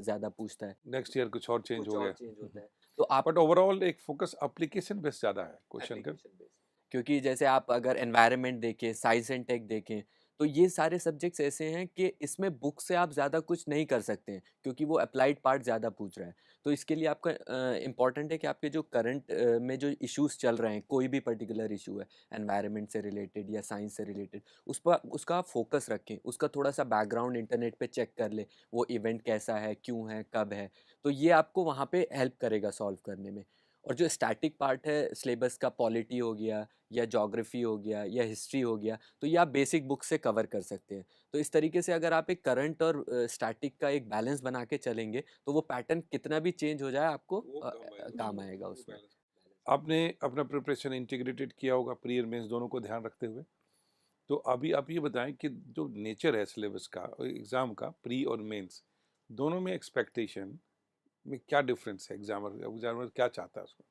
ज़्यादा पूछता है, नेक्स्ट ईयर कुछ और चेंज कुछ हो और गया। चेंज होता है। तो आप बट ओवरऑल एक फोकस एप्लीकेशन बेस्ड ज़्यादा है क्वेश्चन का। एप्लीकेशन बेस्ड क्योंकि जैसे आप अगर एनवायरनमेंट देखें, साइंस एंड टेक देखें, तो ये सारे सब्जेक्ट्स ऐसे हैं कि इसमें बुक से आप ज़्यादा कुछ नहीं कर सकते हैं क्योंकि वो अप्लाइड पार्ट ज़्यादा पूछ रहा है। तो इसके लिए आपका इम्पॉर्टेंट है कि आपके जो करंट में जो इश्यूज़ चल रहे हैं, कोई भी पर्टिकुलर इशू है, एनवायरनमेंट से रिलेटेड या साइंस से रिलेटेड, उस पर उसका आप फोकस रखें, उसका थोड़ा-सा बैकग्राउंड इंटरनेट पे चेक कर लें, वो इवेंट कैसा है, क्यों है, कब है। तो ये आपको वहाँ पे हेल्प करेगा सॉल्व करने में। और जो स्टैटिक पार्ट है सिलेबस का, पॉलिटी हो गया या ज्योग्राफी हो गया या हिस्ट्री हो गया, तो ये आप बेसिक बुक से कवर कर सकते हैं। तो इस तरीके से अगर आप एक करंट और स्टैटिक का एक बैलेंस बना के चलेंगे, तो वो पैटर्न कितना भी चेंज हो जाए आपको काम आएगा उसमें। आपने अपना प्रिपरेशन इंटीग्रेटेड किया होगा प्री और मेंस दोनों को ध्यान रखते हुए। तो अभी आप ये बताएं कि जो नेचर है सिलेबस का और एग्ज़ाम का, प्री और मेंस दोनों में एक्सपेक्टेशन में क्या डिफरेंस है? एग्जामर एग्जामर क्या चाहता है उसमें?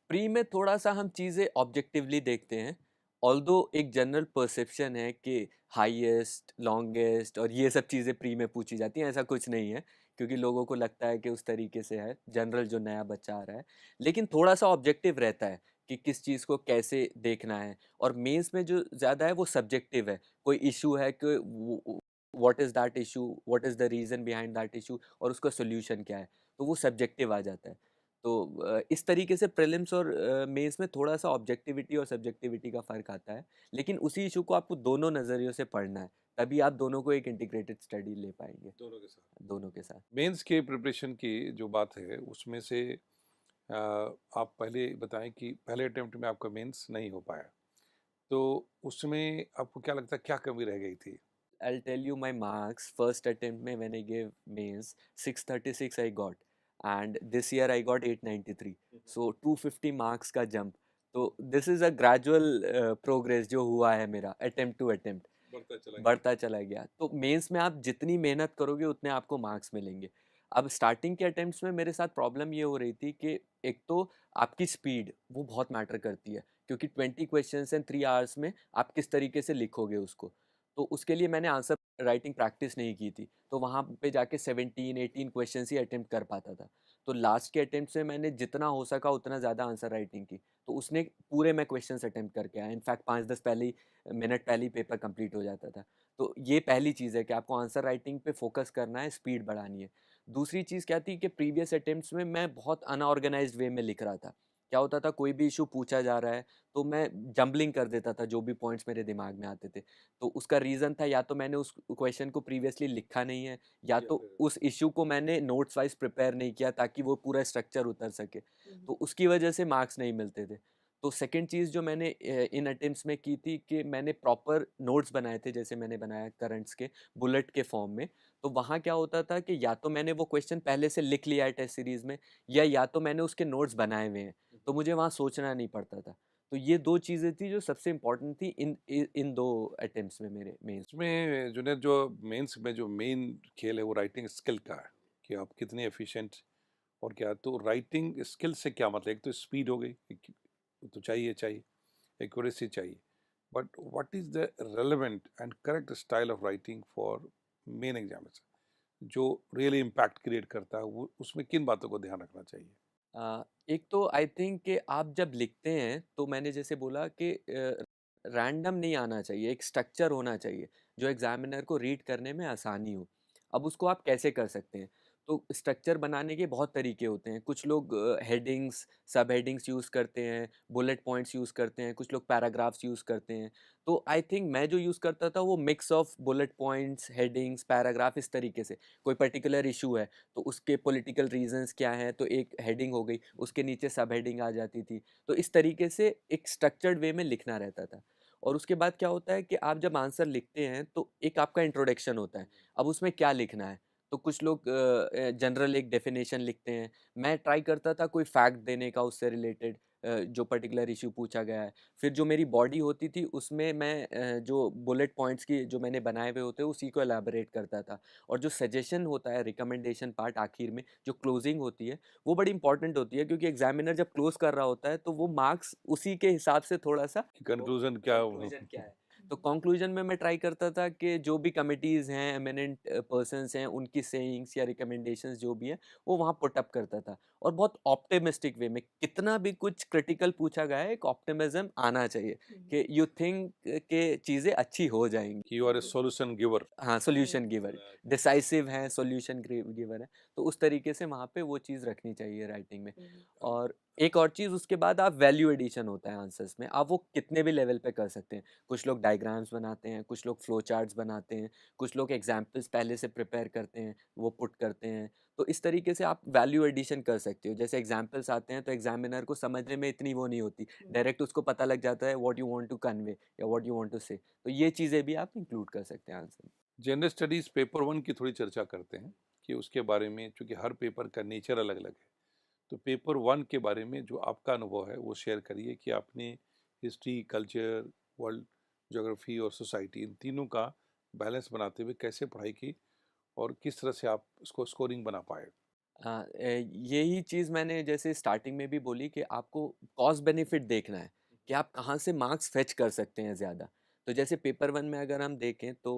प्री में थोड़ा-सा हम चीज़ें ऑब्जेक्टिवली देखते हैं, ऑल्दो एक जनरल परसेप्शन है कि हाईएस्ट, लॉन्गेस्ट और ये सब चीज़ें प्री में पूछी जाती हैं, ऐसा कुछ नहीं है, क्योंकि लोगों को लगता है कि उस तरीके से है, जनरल जो नया बच्चा आ रहा है। लेकिन थोड़ा-सा ऑब्जेक्टिव रहता है कि किस चीज़ को कैसे देखना है और मेंस में जो ज़्यादा है वो सब्जेक्टिव है, कोई इश्यू है कि वो what is that issue, what is the reason behind that issue और उसका सॉल्यूशन क्या है, तो वो सब्जेक्टिव आ जाता है। तो इस तरीके से प्रीलिम्स और मेंस में थोड़ा-सा ऑब्जेक्टिविटी और सब्जेक्टिविटी का फ़र्क आता है। लेकिन उसी इश्यू को आपको दोनों नज़रियों से पढ़ना है, तभी आप दोनों को एक इंटीग्रेटेड स्टडी ले पाएँगे, दोनों के साथ। दोनों के साथ। मेंस के प्रिपरेशन की जो बात है उसमें से आप पहले बताएं कि पहले अटेम्प्ट में आपका मेंस नहीं हो पाया, तो उसमें आपको क्या लगता है क्या कमी रह गई थी? I'll tell you my marks. First attempt में when I gave mains, 636 I got and this year I got 893. So 250 marks का jump. तो this is a gradual progress जो हुआ है मेरा attempt to attempt. बढ़ता चला गया। तो मेंस में आप जितनी मेहनत करोगे उतने आपको मार्क्स मिलेंगे। अब स्टार्टिंग के अटेम्प्ट्स में मेरे साथ प्रॉब्लम ये हो रही थी कि एक तो आपकी स्पीड वो बहुत मैटर करती है क्योंकि 20 क्वेश्चंस एंड 3 आवर्स में आप किस तरीके से लिखोगे उसको। तो उसके लिए मैंने आंसर राइटिंग प्रैक्टिस नहीं की थी। तो वहाँ पे जाके 17-18 क्वेश्चंस ही अटेम्प्ट कर पाता था। तो लास्ट के अटेम्प्ट्स में मैंने जितना हो सका उतना ज़्यादा आंसर राइटिंग की। तो उसने पूरे मैं क्वेश्चंस अटेम्प्ट करके आया। इनफैक्ट 5-10 मिनट पहले ही पेपर कंप्लीट हो जाता था। तो ये पहली चीज़ है कि आपको आंसर राइटिंग पे फोकस करना है, स्पीड बढ़ानी है। दूसरी चीज़ क्या थी कि प्रीवियस अटेम्प्ट्स में मैं बहुत अनऑर्गेनाइज्ड वे में लिख रहा था। क्या होता था कोई भी इश्यू पूछा जा रहा है, तो मैं जंबलिंग कर देता था जो भी पॉइंट्स मेरे दिमाग में आते थे। तो उसका रीज़न था या तो मैंने उस क्वेश्चन को प्रीवियसली लिखा नहीं है या तो उस इश्यू को मैंने नोट्स वाइज़ प्रिपेयर नहीं किया ताकि वो पूरा स्ट्रक्चर उतर सके। तो उसकी वजह से मार्क्स नहीं मिलते थे। तो सेकंड चीज़ जो मैंने इन अटेम्प्ट्स में की थी कि मैंने प्रॉपर नोट्स बनाए थे जैसे मैंने बनाया करंट्स के बुलेट के फॉर्म में। तो वहाँ क्या होता था कि या तो मैंने वो क्वेश्चन पहले से लिख लिया है टेस्ट सीरीज़ में या तो मैंने उसके नोट्स बनाए हुए हैं। तो मुझे वहाँ सोचना नहीं पड़ता था। तो ये 2 चीज़ें थी जो सबसे इम्पोर्टेंट थी इन 2 अटेम्प्ट्स में मेरे मेंस। इसमें जुनैद जो मेंस में जो मेन खेल है वो राइटिंग स्किल का है कि आप कितने एफिशिएंट और क्या, तो राइटिंग स्किल से क्या मतलब, एक तो स्पीड हो गई, तो चाहिए एक्यूरेसी चाहिए, but what is the relevant and correct style of writing for main examination जो रियली इम्पैक्ट क्रिएट करता है, वो उसमें किन बातों को ध्यान रखना चाहिए? एक तो आई थिंक कि आप जब लिखते हैं तो मैंने जैसे बोला कि रैंडम नहीं आना चाहिए, एक स्ट्रक्चर होना चाहिए जो एग्जामिनर को रीड करने में आसानी हो। अब उसको आप कैसे कर सकते हैं? तो स्ट्रक्चर बनाने के बहुत तरीके होते हैं। कुछ लोग हेडिंग्स, सब हेडिंग्स यूज़ करते हैं, बुलेट पॉइंट्स यूज़ करते हैं, कुछ लोग पैराग्राफ्स यूज़ करते हैं। तो आई थिंक मैं जो यूज़ करता था वो mix of bullet points, headings, paragraph, इस तरीके से। कोई पर्टिकुलर इशू है तो उसके पॉलिटिकल रीजंस क्या हैं, तो एक हेडिंग हो गई, उसके नीचे सब हेडिंग आ जाती थी। तो इस तरीके से एक स्ट्रक्चर्ड वे में लिखना रहता था। और उसके बाद क्या होता है कि आप जब आंसर लिखते हैं तो एक आपका इंट्रोडक्शन होता है। अब उसमें क्या लिखना है? तो कुछ लोग जनरल एक डेफिनेशन लिखते हैं। मैं ट्राई करता था कोई फैक्ट देने का उससे रिलेटेड, जो पर्टिकुलर इशू पूछा गया है। फिर जो मेरी बॉडी होती थी उसमें मैं जो बुलेट पॉइंट्स की जो मैंने बनाए हुए होते हैं उसी को एलैबोरेट करता था। और जो सजेशन होता है, रिकमेंडेशन पार्ट आखिर में जो क्लोजिंग होती है, वो बड़ी इंपॉर्टेंट होती है, क्योंकि एग्जामिनर जब क्लोज कर रहा होता है तो वो मार्क्स उसी के हिसाब से थोड़ा सा कंक्लूजन क्या कंक्लूजन क्या है। तो कंक्लूजन में मैं ट्राई करता था कि जो भी कमिटीज़ हैं, एमिनेंट पर्सन्स हैं, उनकी सेइंग्स या रिकमेंडेशंस जो भी हैं वो वहाँ पुट अप करता था। और बहुत ऑप्टिमिस्टिक वे में, कितना भी कुछ क्रिटिकल पूछा गया है, एक ऑप्टिमिज्म आना चाहिए कि यू थिंक कि चीज़ें अच्छी हो जाएंगी। कि you are a solution giver? हाँ, सॉल्यूशन गिवर, डिसाइसिव हैं, सॉल्यूशन गिवर है। तो उस तरीके से वहाँ पे वो चीज़ रखनी चाहिए राइटिंग में। और एक और चीज़, उसके बाद आप वैल्यू एडिशन होता है आंसर्स में, आप वो कितने भी लेवल पे कर सकते हैं। कुछ लोग डायग्राम्स बनाते हैं, कुछ लोग फ्लो चार्ट्स बनाते हैं, कुछ लोग एग्जाम्पल्स पहले से प्रिपेयर करते हैं, वो पुट करते हैं। तो इस तरीके से आप वैल्यू एडिशन कर सकते हो। जैसे एग्जाम्पल्स आते हैं तो एग्जामिनर को समझने में इतनी वो नहीं होती, डायरेक्ट उसको पता लग जाता है what you want to convey या what you want to say. तो ये चीज़ें भी आप इंक्लूड कर सकते हैं आंसर में। जनरल स्टडीज पेपर वन की थोड़ी चर्चा करते हैं कि उसके बारे में, चूंकि हर पेपर का नेचर अलग अलग है, तो पेपर वन के बारे में जो आपका अनुभव है वो शेयर करिए कि आपने हिस्ट्री, कल्चर, वर्ल्ड ज्योग्राफी और सोसाइटी, इन तीनों का बैलेंस बनाते हुए कैसे पढ़ाई की और किस तरह से आप उसको स्कोरिंग बना पाए। यही चीज़ मैंने जैसे स्टार्टिंग में भी बोली कि आपको कॉस्ट बेनिफिट देखना है कि आप कहाँ से मार्क्स फेच कर सकते हैं ज़्यादा। तो जैसे पेपर वन में अगर हम देखें तो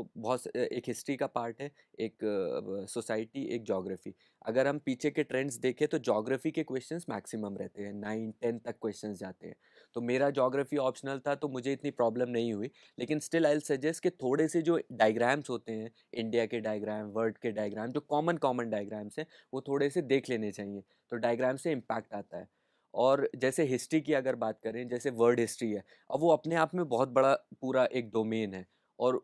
एक हिस्ट्री का पार्ट है, एक सोसाइटी, एक ज्योग्राफी। अगर हम पीछे के ट्रेंड्स देखें तो ज्योग्राफी के क्वेश्चंस मैक्सिमम रहते हैं, 9 10 तक क्वेश्चंस जाते हैं। तो मेरा ज्योग्राफी ऑप्शनल था तो मुझे इतनी प्रॉब्लम नहीं हुई। लेकिन स्टिल आई विल सजेस्ट कि थोड़े से जो डायग्राम्स होते हैं, इंडिया के डायग्राम, वर्ल्ड के डायग्राम, जो कॉमन कॉमन डायग्राम्स हैं, वो थोड़े से देख लेने चाहिए। तो डायग्राम से इम्पैक्ट आता है। और जैसे हिस्ट्री की अगर बात करें, जैसे वर्ल्ड हिस्ट्री है, अब वो अपने आप में बहुत बड़ा पूरा एक डोमेन है। और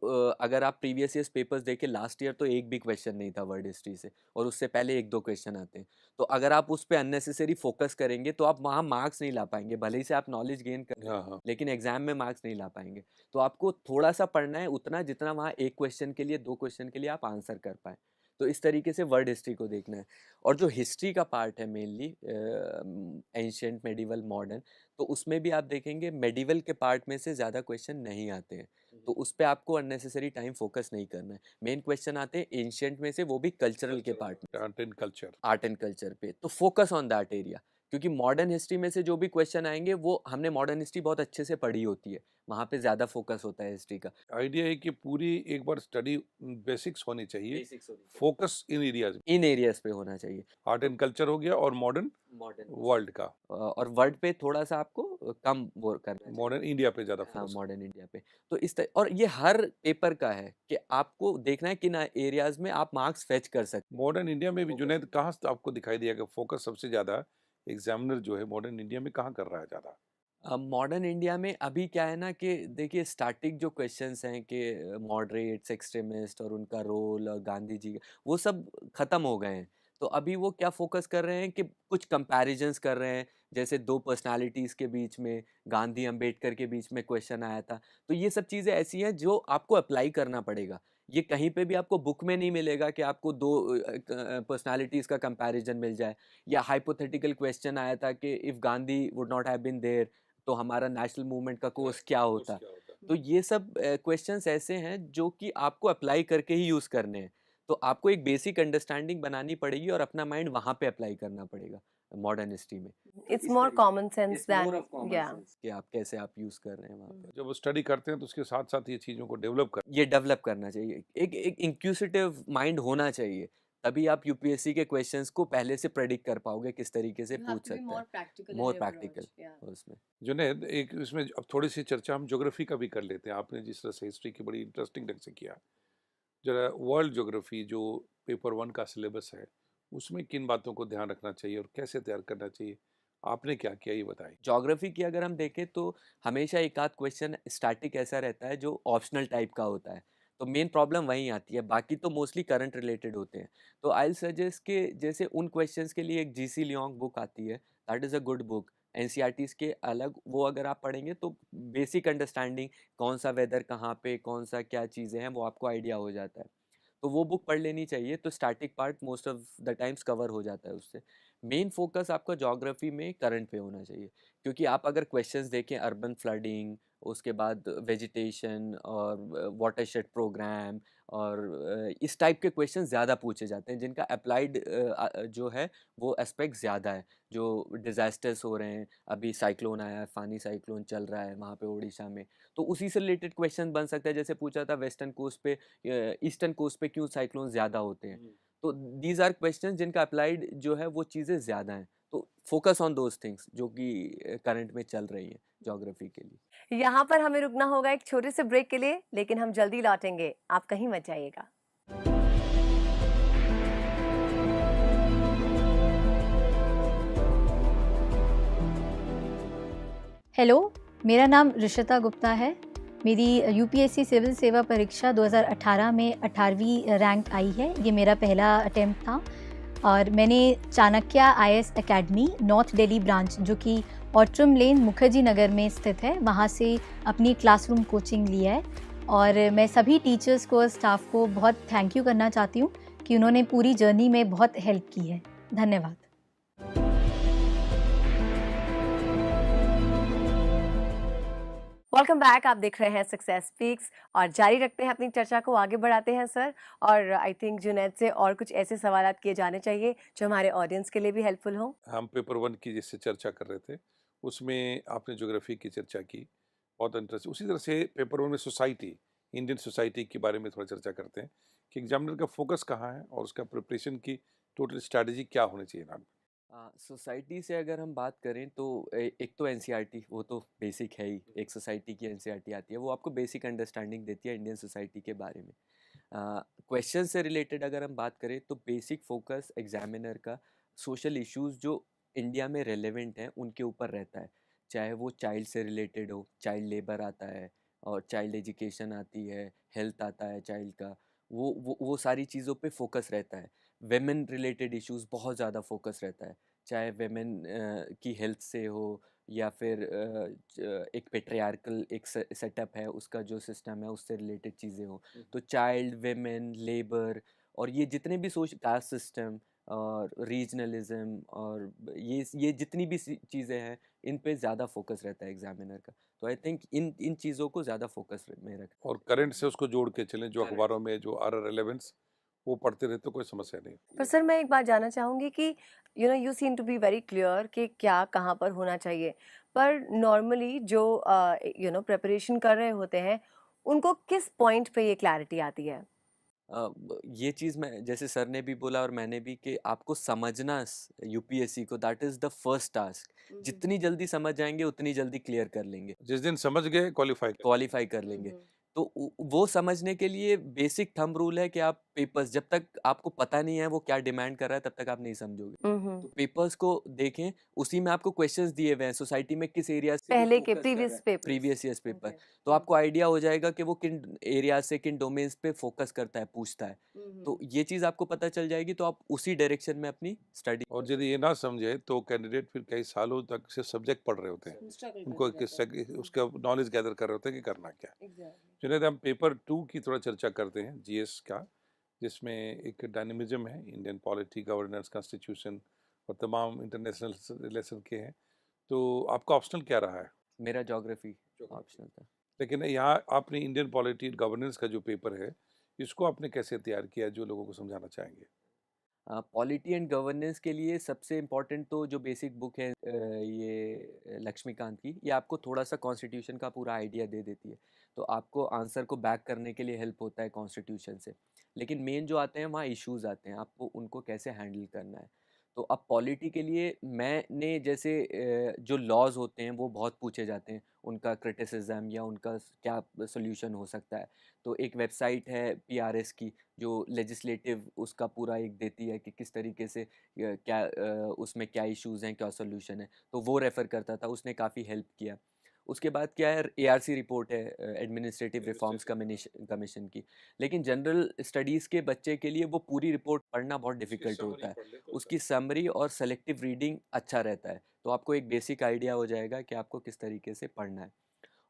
अगर आप प्रीवियस ईयर्स पेपर्स देखें, लास्ट ईयर तो एक भी क्वेश्चन नहीं था वर्ल्ड हिस्ट्री से, और उससे पहले एक दो क्वेश्चन आते हैं। तो अगर आप उस पर अननेसेसरी फोकस करेंगे तो आप वहाँ मार्क्स नहीं ला पाएंगे, भले ही से आप नॉलेज गेन कर हाँ हाँ। लेकिन एग्जाम में मार्क्स नहीं ला पाएंगे। तो आपको थोड़ा सा पढ़ना है, उतना जितना वहाँ एक क्वेश्चन के लिए, दो क्वेश्चन के लिए आप आंसर कर पाए। तो इस तरीके से वर्ल्ड हिस्ट्री को देखना है। और जो हिस्ट्री का पार्ट है मेनली, एंशियंट, मेडिवल, मॉडर्न, तो उसमें भी आप देखेंगे मेडिवल के पार्ट में से ज़्यादा क्वेश्चन नहीं आते हैं। तो उस पे आपको अननेसेसरी टाइम फोकस नहीं करना है। मेन क्वेश्चन आते हैं एंशियंट में से, वो भी कल्चरल के पार्ट में, art and culture. Art and culture पे। तो फोकस ऑन दैट एरिया, क्योंकि मॉडर्न हिस्ट्री में से जो भी क्वेश्चन आएंगे वो हमने मॉडर्न हिस्ट्री बहुत अच्छे से पढ़ी होती है, वहाँ पे ज़्यादा फोकस होता है हिस्ट्री का। आइडिया है कि पूरी एक बार स्टडी बेसिक्स होनी चाहिए, बेसिक्स होनी चाहिए, focus in areas, in areas पे होना चाहिए। आर्ट एंड कल्चर हो गया और मॉडर्न मॉडर्न वर्ल्ड का, और वर्ड पे थोड़ा सा आपको कम वो करना चाहिए। मॉडर्न इंडिया पे ज़्यादा हाँ, फोकस। मॉडर्न इंडिया पे। तो और ये हर पेपर का है कि आपको देखना है किन एरियाज में आप मार्क्स फेच कर सकते मॉडर्न इंडिया में भी Focus जुनैद कहाँ से आपको दिखाई दिया कि फोकस सबसे ज़्यादा एग्जामिनर जो है मॉडर्न इंडिया में कहाँ कर रहा है ज़्यादा? हैं। मॉडर्न इंडिया में अभी क्या है ना कि देखिए, स्टार्टिंग जो क्वेश्चंस हैं कि मॉडरेट्स, एक्सट्रीमिस्ट और उनका रोल और गांधी जी वो सब खत्म हो गए हैं। तो अभी वो क्या फोकस कर रहे हैं कि कुछ कंपैरिजंस कर रहे हैं, जैसे दो पर्सनालिटीज़ के बीच में, गांधी अंबेडकर के बीच में क्वेश्चन आया था। तो ये सब चीज़ें ऐसी हैं जो आपको अप्लाई करना पड़ेगा। ये कहीं पे भी आपको बुक में नहीं मिलेगा कि आपको दो पर्सनालिटीज़ का कंपैरिजन मिल जाए। या हाइपोथेटिकल क्वेश्चन आया था कि if Gandhi would not have been there तो हमारा नेशनल मूवमेंट का कोर्स क्या होता। तो ये सब क्वेश्चंस ऐसे हैं जो कि आपको अप्लाई करके ही यूज़ करने हैं। तो आपको एक बेसिक अंडरस्टैंडिंग बनानी पड़ेगी और अपना माइंड वहाँ पे अप्लाई करना पड़ेगा। मॉडर्न हिस्ट्री में। तो इट्स इस मोर तरीके common sense it's more than of common या सेंस कि आप कैसे आप यूज़ कर रहे हैं वहाँ पे। जब वो स्टडी करते हैं तो उसके साथ-साथ ये चीज़ों को डेवलप कर ये डेवलप करना चाहिए। एक इंक्विजिटिव माइंड होना चाहिए, तभी आप यूपीएससी के क्वेश्चंस को पहले से प्रेडिक्ट कर पाओगे किस तरीके से यू हैव पूछ टू बी सकता मोर है। Practical in more your practical approach या उसमें। जुनैद, एक इसमें अब थोड़ी-सी चर्चा हम ज्योग्राफी का भी कर लेते हैं। आपने जिस तरह से हिस्ट्री की बड़ी इंटरेस्टिंग ढंग से किया। ज़रा वर्ल्ड ज्योग्राफी जो पेपर 1 का सिलेबस है, उसमें किन बातों को ध्यान रखना चाहिए और कैसे तैयार करना चाहिए? आपने क्या किया ये बताइए? ज्योग्राफी की अगर हम देखें तो हमेशा एक आध क्वेश्चन स्टैटिक ऐसा रहता है जो ऑप्शनल टाइप का होता है, तो मेन प्रॉब्लम वहीं आती है, बाकी तो मोस्टली करंट रिलेटेड होते हैं। तो आई विल सजेस्ट कि जैसे उन क्वेश्चंस के लिए एक जीसी लियोंग बुक आती है, that is a good book. NCERTs के अलग वो अगर आप पढ़ेंगे तो बेसिक अंडरस्टैंडिंग कौन सा वेदर कहाँ पे कौन सा क्या चीज़ें हैं वो आपको आइडिया हो जाता है। तो वो बुक पढ़ लेनी चाहिए, तो static part most of the times cover हो जाता है उससे। मेन फोकस आपका ज्योग्राफी में करंट पे होना चाहिए, क्योंकि आप अगर क्वेश्चंस देखें अर्बन फ्लडिंग, उसके बाद वेजिटेशन और वाटरशेड प्रोग्राम और इस टाइप के क्वेश्चन ज़्यादा पूछे जाते हैं जिनका अप्लाइड जो है वो एस्पेक्ट ज़्यादा है। जो डिज़ास्टर्स हो रहे हैं, अभी साइक्लोन आया है, फानी साइक्लोन चल रहा है वहाँ पे उड़ीसा में, तो उसी से रिलेटेड क्वेश्चन बन सकता है। जैसे पूछा था वेस्टर्न कोस्ट पे ईस्टर्न कोस्ट पे क्यों साइक्लोन ज़्यादा होते हैं, तो दीज आर क्वेश्चन जिनका अप्लाइड जो है वो चीज़ें ज़्यादा हैं। तो फोकस ऑन दोज थिंग्स जो कि करंट में चल रही हैं ज्योग्राफी के लिए। यहाँ पर हमें रुकना होगा एक छोटे से ब्रेक के लिए, लेकिन हम जल्दी लौटेंगे, आप कहीं मत जाइएगा। हेलो, मेरा नाम ऋषिता गुप्ता है। मेरी यूपीएससी सिविल सेवा परीक्षा 2018 में 18वीं रैंक आई है। ये मेरा पहला अटेम्प्ट था और मैंने Chanakya IAS academy north Delhi branch जो कि ऑट्रम लेन मुखर्जी नगर में स्थित है, वहाँ से अपनी क्लासरूम कोचिंग लिया है। और मैं सभी टीचर्स को, स्टाफ को बहुत थैंक यू करना चाहती हूँ कि उन्होंने पूरी जर्नी में बहुत हेल्प की है। धन्यवाद। वेलकम बैक, आप देख रहे हैं सक्सेस स्पीक्स और जारी रखते हैं अपनी चर्चा को, आगे बढ़ाते हैं सर। और आई थिंक जुनैद से और कुछ ऐसे सवालात किए जाने चाहिए जो हमारे ऑडियंस के लिए भी हेल्पफुल हो। हम पेपर 1 की जिससे चर्चा कर रहे थे, उसमें आपने ज्योग्राफी की चर्चा की, बहुत इंटरेस्टिंग। उसी तरह से पेपर 1 में सोसाइटी, इंडियन सोसाइटी के बारे में थोड़ा चर्चा करते हैं कि एग्जामिनर का फोकस कहाँ है और उसका प्रिपरेशन की टोटल स्ट्रैटेजी क्या होनी चाहिए ना? सोसाइटी से अगर हम बात करें तो एक तो एनसीईआरटी वो तो बेसिक है ही, एक सोसाइटी की एनसीईआरटी आती है, वो आपको बेसिक अंडरस्टैंडिंग देती है इंडियन सोसाइटी के बारे में। क्वेश्चन से रिलेटेड अगर हम बात करें तो बेसिक फोकस एग्जामिनर का सोशल इश्यूज जो इंडिया में रेलेवेंट हैं उनके ऊपर रहता है, चाहे वो चाइल्ड से रिलेटेड हो, चाइल्ड लेबर आता है और चाइल्ड एजुकेशन आती है, हेल्थ आता है चाइल्ड का, वो सारी चीज़ों पे फोकस रहता है। वेमेन रिलेटेड इश्यूज बहुत ज़्यादा फोकस रहता है, चाहे वेमेन की हेल्थ से हो या फिर एक पेट्रियार्कल एक सेटअप है उसका जो सिस्टम है उससे रिलेटेड चीज़ें हो। तो चाइल्ड, वेमेन, लेबर और ये जितने भी कास्ट सिस्टम और रीजनलिज्म और ये जितनी भी चीज़ें हैं इन पे ज़्यादा फोकस रहता है एग्जामिनर का। तो आई थिंक इन चीज़ों को ज़्यादा फोकस में रख। और करंट से उसको जोड़ के चलें, जो Correct. अखबारों में जो आ रहा रेलेवेंस, वो पढ़ते रहे तो कोई समस्या नहीं। पर सर मैं एक बात जानना चाहूँगी कि you seem to be very clear कि क्या कहाँ पर होना चाहिए, पर नॉर्मली जो प्रिपरेशन कर रहे होते हैं उनको किस पॉइंट पे ये क्लैरिटी आती है? ये चीज़ मैं जैसे सर ने भी बोला और मैंने भी कि आपको समझना यूपीएससी को that is the first task. जितनी जल्दी समझ जाएंगे उतनी जल्दी क्लियर कर लेंगे, जिस दिन समझ गए क्वालिफाई कर। क्वालिफाई कर लेंगे। तो वो समझने के लिए बेसिक थंब रूल है कि आप पेपर्स जब तक आपको पता नहीं है वो क्या डिमांड कर रहा है तब तक आप नहीं समझोगे। तो पेपर्स को देखें, उसी में आपको क्वेश्चंस दिए हुए हैं सोसाइटी में किस एरिया से पहले के previous paper previous years paper, तो आपको आइडिया हो जाएगा कि वो किन एरिया से किन डोमेन्स पे फोकस करता है, पूछता है। तो ये चीज़ आपको पता चल जाएगी तो आप उसी डायरेक्शन में अपनी स्टडी। और यदि ये ना समझे तो कैंडिडेट फिर कई सालों तक सिर्फ सब्जेक्ट पढ़ रहे होते हैं, उनको उसका नॉलेज गैदर कर रहे होते हैं कि करना क्या है। जुनैद, हम पेपर 2 की थोड़ा चर्चा करते हैं, जीएस का, जिसमें एक डायनेमिज्म है, इंडियन पॉलिटी, गवर्नेंस, कॉन्स्टिट्यूशन और तमाम इंटरनेशनल रिलेशन के हैं। तो आपका ऑप्शनल क्या रहा है? मेरा ज्योग्राफी ऑप्शनल था। लेकिन यहाँ आपने इंडियन पॉलिटी गवर्नेंस का जो पेपर है, इसको आपने कैसे तैयार किया, जो लोगों को समझाना चाहेंगे? पॉलिटी एंड गवर्नेंस के लिए सबसे इम्पोर्टेंट तो जो बेसिक बुक है ये लक्ष्मीकांत की, ये आपको थोड़ा सा कॉन्स्टिट्यूशन का पूरा आइडिया दे देती है, तो आपको आंसर को बैक करने के लिए हेल्प होता है कॉन्स्टिट्यूशन से। लेकिन मेन जो आते हैं वहाँ इश्यूज आते हैं, आपको उनको कैसे हैंडल करना है। तो अब पॉलिटी के लिए मैंने जैसे जो लॉज होते हैं वो बहुत पूछे जाते हैं, उनका क्रिटिसिज्म या उनका क्या सोल्यूशन हो सकता है। तो एक वेबसाइट है पीआरएस की जो लेजिस्लेटिव उसका पूरा एक देती है कि किस तरीके से क्या उसमें क्या इश्यूज हैं, क्या सोल्यूशन है, तो वो रेफ़र करता था, उसने काफ़ी हेल्प किया। उसके बाद क्या है, एआरसी रिपोर्ट है एडमिनिस्ट्रेटिव रिफॉर्म्स कमीशन की। लेकिन जनरल स्टडीज़ के बच्चे के लिए वो पूरी रिपोर्ट पढ़ना बहुत डिफ़िकल्ट होता है, उसकी समरी और सेलेक्टिव रीडिंग अच्छा रहता है, तो आपको एक बेसिक आइडिया हो जाएगा कि आपको किस तरीके से पढ़ना है।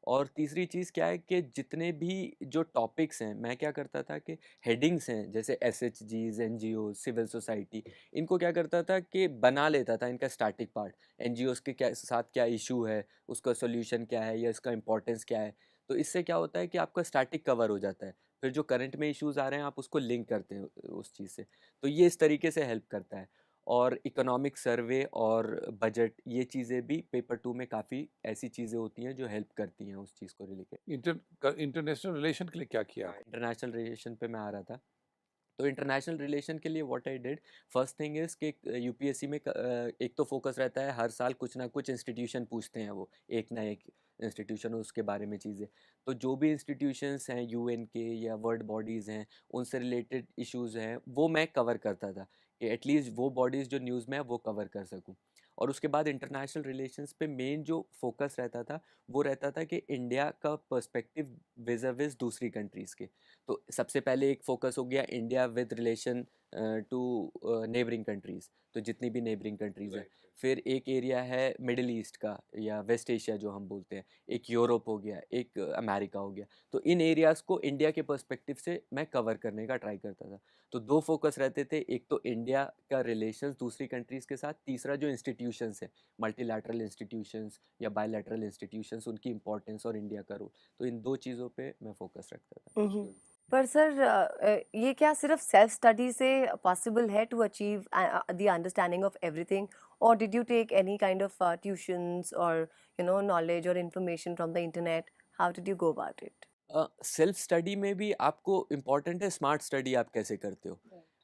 और तीसरी चीज़ क्या है कि जितने भी जो टॉपिक्स हैं, मैं क्या करता था कि हेडिंग्स हैं जैसे एसएचजीज, एनजीओ, सिविल सोसाइटी, इनको क्या करता था कि बना लेता था इनका स्टैटिक पार्ट, एनजीओज़ के क्या साथ क्या इशू है, उसका सॉल्यूशन क्या है या इसका इंपॉर्टेंस क्या है। तो इससे क्या होता है कि आपका स्टैटिक कवर हो जाता है, फिर जो करंट में इश्यूज़ आ रहे हैं आप उसको लिंक करते हैं उस चीज़ से, तो ये इस तरीके से हेल्प करता है। और इकोनॉमिक सर्वे और बजट, ये चीज़ें भी पेपर 2 में काफ़ी ऐसी चीज़ें होती हैं जो हेल्प करती हैं उस चीज़ को रिलेटेड। इंटरनेशनल रिलेशन के लिए क्या किया आपने? इंटरनेशनल रिलेशन पे मैं आ रहा था। तो इंटरनेशनल रिलेशन के लिए what I did, first thing is कि यूपीएससी में एक तो फोकस रहता है, हर साल कुछ ना कुछ इंस्टीट्यूशन पूछते हैं वो, एक ना एक इंस्टीट्यूशन उसके बारे में चीज़ें। तो जो भी इंस्टीट्यूशंस हैं यूएन के या वर्ल्ड बॉडीज़ हैं, उनसे रिलेटेड इश्यूज़ हैं, वो मैं कवर करता था कि एटलीस्ट वो बॉडीज़ जो न्यूज़ में है वो कवर कर सकूँ। और उसके बाद इंटरनेशनल रिलेशंस पे मेन जो फोकस रहता था, वो रहता था कि इंडिया का पर्सपेक्टिव विज़-अ-विज़ दूसरी कंट्रीज़ के। तो सबसे पहले एक फोकस हो गया India with relation to neighbouring countries, तो जितनी भी नेबरिंग कंट्रीज़ हैं। फिर एक एरिया है मिडिल ईस्ट का या वेस्ट एशिया जो हम बोलते हैं, एक यूरोप हो गया, एक अमेरिका हो गया। तो इन एरियाज़ को इंडिया के पर्सपेक्टिव से मैं कवर करने का ट्राई करता था। तो 2 फोकस रहते थे, एक तो इंडिया का रिलेशंस दूसरी कंट्रीज़ के साथ, तीसरा जो इंस्टीट्यूशंस हैं, मल्टीलैटरल इंस्टीट्यूशंस या बायलैटरल इंस्टीट्यूशंस, उनकी इंपॉर्टेंस और इंडिया का रोल। तो इन 2 चीज़ों पे मैं फोकस रखता था। हम्म। पर सर ये क्या सिर्फ सेल्फ स्टडी से पॉसिबल है to achieve the understanding of everything, और did you take any kind of tuitions और नॉलेज और information from the internet? How did you go about it? Self study में भी आपको इम्पॉर्टेंट है स्मार्ट स्टडी आप कैसे करते हो।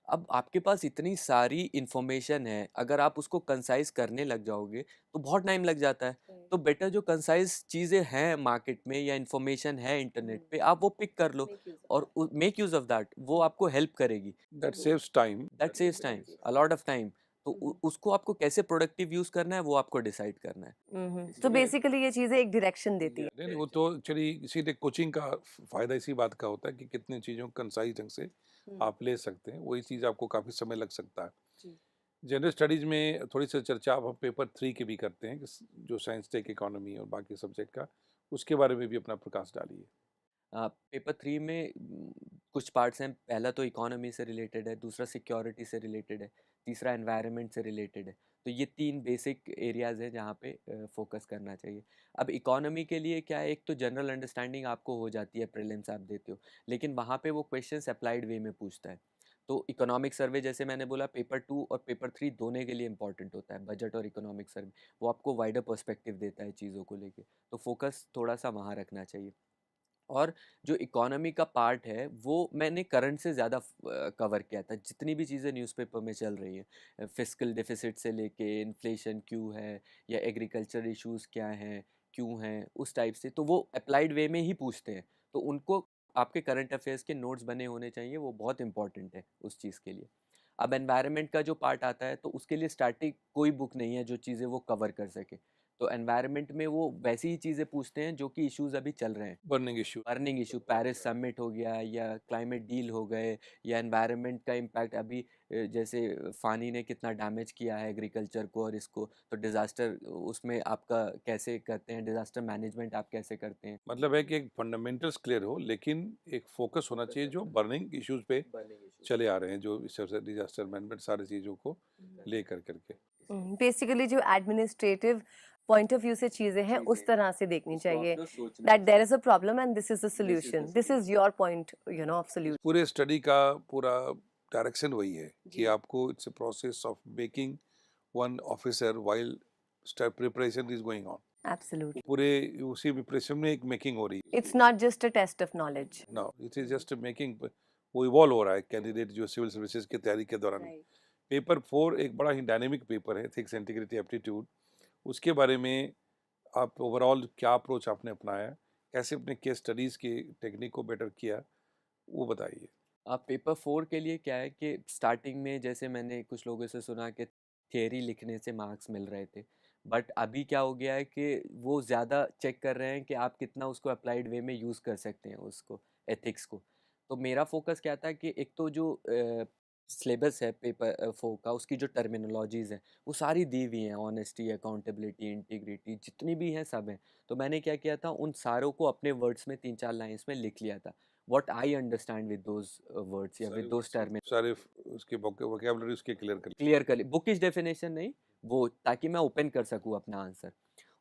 अब आपके पास इतनी सारी इन्फॉर्मेशन है, अगर आप उसको कंसाइज करने लग जाओगे तो बहुत टाइम लग जाता है। तो बेटर जो कंसाइज चीज़ें हैं मार्केट में या इन्फॉर्मेशन है इंटरनेट पे, आप वो पिक कर लो और मेक यूज़ ऑफ दैट, वो आपको हेल्प करेगी। That saves time. That saves time, a lot of time. तो उसको आपको कैसे प्रोडक्टिव यूज़ करना है वो आपको डिसाइड करना है। तो बेसिकली ये चीजें एक डायरेक्शन देती है। नहीं, वो तो चलिए इसीलिए कोचिंग का फायदा इसी बात का होता है कि कितनी चीज़ों को कंसाइज ढंग से आप ले सकते हैं, वही चीज़ आपको काफ़ी समय लग सकता है। जनरल स्टडीज़ में थोड़ी सी चर्चा अब हम पेपर 3 की भी करते हैं जो साइंस टेक इकोनॉमी और बाकी सब्जेक्ट का, उसके बारे में भी अपना प्रकाश डालिए। पेपर 3 में कुछ पार्ट्स हैं, पहला तो इकोनॉमी से रिलेटेड है, दूसरा सिक्योरिटी से रिलेटेड है, तीसरा एनवायरनमेंट से रिलेटेड है। तो ये 3 बेसिक एरियाज़ हैं जहाँ पे फोकस करना चाहिए। अब इकोनॉमी के लिए क्या है, एक तो जनरल अंडरस्टैंडिंग आपको हो जाती है, प्रीलिम्स आप देते हो, लेकिन वहाँ पे वो क्वेश्चंस अप्लाइड वे में पूछता है। तो इकोनॉमिक सर्वे जैसे मैंने बोला, पेपर 2 और पेपर 3 दोनों के लिए इंपॉर्टेंट होता है, बजट और इकोनॉमिक सर्वे। वो आपको वाइडर पर्सपेक्टिव देता है चीज़ों को लेके, तो फोकस थोड़ा सा वहाँ रखना चाहिए। और जो इकोनॉमी का पार्ट है वो मैंने करंट से ज़्यादा कवर किया था, जितनी भी चीज़ें न्यूज़पेपर में चल रही हैं, फिस्कल डेफिसिट से लेके इन्फ्लेशन क्यों है या एग्रीकल्चर इश्यूज़ क्या हैं, क्यों हैं, उस टाइप से। तो वो अप्लाइड वे में ही पूछते हैं, तो उनको आपके करंट अफेयर्स के नोट्स बने होने चाहिए, वो बहुत इंपॉर्टेंट है उस चीज़ के लिए। अब एनवायरनमेंट का जो पार्ट आता है, तो उसके लिए स्टैटिक कोई बुक नहीं है जो चीज़ें वो कवर कर सके। तो एनवायरनमेंट में वो वैसी ही चीज़ें पूछते हैं जो कि इश्यूज अभी चल रहे हैं। Burning issue. Earning issue, Paris summit हो गया या क्लाइमेट डील हो गए या एनवायरनमेंट का इम्पैक्ट अभी जैसे फानी ने कितना डैमेज किया है एग्रीकल्चर को और इसको, तो डिज़ास्टर उसमें आपका कैसे करते हैं, डिज़ास्टर मैनेजमेंट आप कैसे करते हैं। मतलब है कि एक फंडामेंटल्स क्लियर हो, लेकिन एक फोकस होना चाहिए जो बर्निंग इश्यूज पे चले आ रहे हैं, जो इस तरह से डिजास्टर मैनेजमेंट सारी चीज़ों को ले करके। बेसिकली जो एडमिनिस्ट्रेटिव पॉइंट ऑफ व्यू से चीजें हैं उस तरह से देखनी चाहिए, that there is a problem and this is the solution, this is your point of solution. पूरे स्टडी का पूरा डायरेक्शन वही है कि जी। आपको it's a process of making one officer while preparation is going on. Absolutely. पूरे उसी प्रिपरेशन में एक मेकिंग हो रही it's not just a test of knowledge. है ना, इट इज जस्ट मेकिंग। वो इवॉल्व हो रहा है कैंडिडेट जो सिविल सर्विसेज की तैयारी के दौरान। राइट। पेपर 4 एक बड़ा ही डायनेमिक पेपर है, एथिक्स इंटीग्रिटी एप्टीट्यूड। उसके बारे में आप ओवरऑल क्या अप्रोच आपने अपनाया, कैसे अपने केस स्टडीज की टेक्निक को बेटर किया, वो बताइए। अब पेपर 4 के लिए क्या है कि स्टार्टिंग में जैसे मैंने कुछ लोगों से सुना कि थियरी लिखने से मार्क्स मिल रहे थे, बट अभी क्या हो गया है कि वो ज़्यादा चेक कर रहे हैं कि आप कितना उसको अप्लाइड वे में यूज़ कर सकते हैं उसको, एथिक्स को। तो मेरा फोकस क्या था कि एक तो जो सिलेबस है पेपर 4 का, उसकी जो टर्मिनोलॉजीज़ हैं वो सारी दी हुई हैं, ऑनेस्टी, अकाउंटेबिलिटी, इंटीग्रिटी, जितनी भी हैं सब हैं। तो मैंने क्या किया था, उन सारों को अपने वर्ड्स में 3-4 लाइन्स में लिख लिया था, what I understand with those words या विद दोज टर्म, सारे उसके वोकैबुलरी उसके क्लियर कर। क्लियर कर ली, बुकिश डेफिनेशन नहीं, वो ताकि मैं ओपन कर सकूँ अपना आंसर।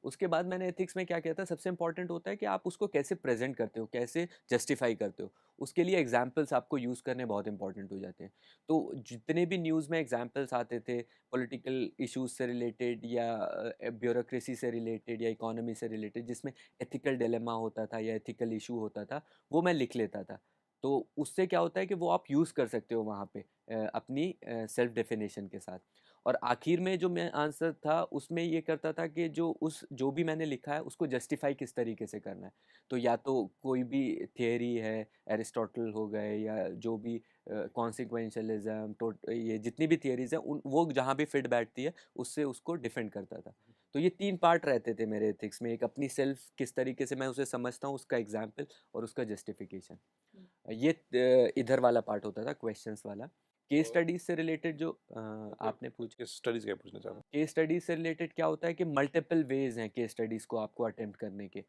उसके बाद मैंने एथिक्स में क्या किया था, सबसे इंपॉर्टेंट होता है कि आप उसको कैसे प्रेजेंट करते हो, कैसे जस्टिफाई करते हो, उसके लिए एग्जाम्पल्स आपको यूज़ करने बहुत इंपॉर्टेंट हो जाते हैं। तो जितने भी न्यूज़ में एग्जाम्पल्स आते थे पॉलिटिकल इश्यूज से रिलेटेड या ब्यूरोक्रेसी से रिलेटेड या इकोनॉमी से रिलेटेड, जिसमें एथिकल डिलेमा होता था या एथिकल इशू होता था, वो मैं लिख लेता था। तो उससे क्या होता है कि वो आप यूज़ कर सकते हो वहाँ पे अपनी सेल्फ डेफिनेशन के साथ। और आखिर में जो मैं आंसर था उसमें ये करता था कि जो भी मैंने लिखा है उसको जस्टिफाई किस तरीके से करना है। तो या तो कोई भी थियरी है, एरिस्टोटल हो गए या जो भी कॉन्सिक्वेंशलिज्म, ये जितनी भी थियरीज हैं उन वो जहाँ भी फिट बैठती है उससे उसको डिफेंड करता था। तो ये 3 पार्ट रहते थे मेरे एथिक्स में, एक अपनी सेल्फ किस तरीके से मैं उसे समझता हूँ, उसका एग्जाम्पल और उसका जस्टिफिकेशन। ये इधर वाला पार्ट होता था क्वेश्चंस वाला। केस स्टडीज से रिलेटेड जो आपने पूछा, केस स्टडीज क्या पूछना चाह रहा केस स्टडीज से रिलेटेड क्या होता है कि मल्टीपल वेज हैं केस स्टडीज को आपको अटेम्प्ट करने के।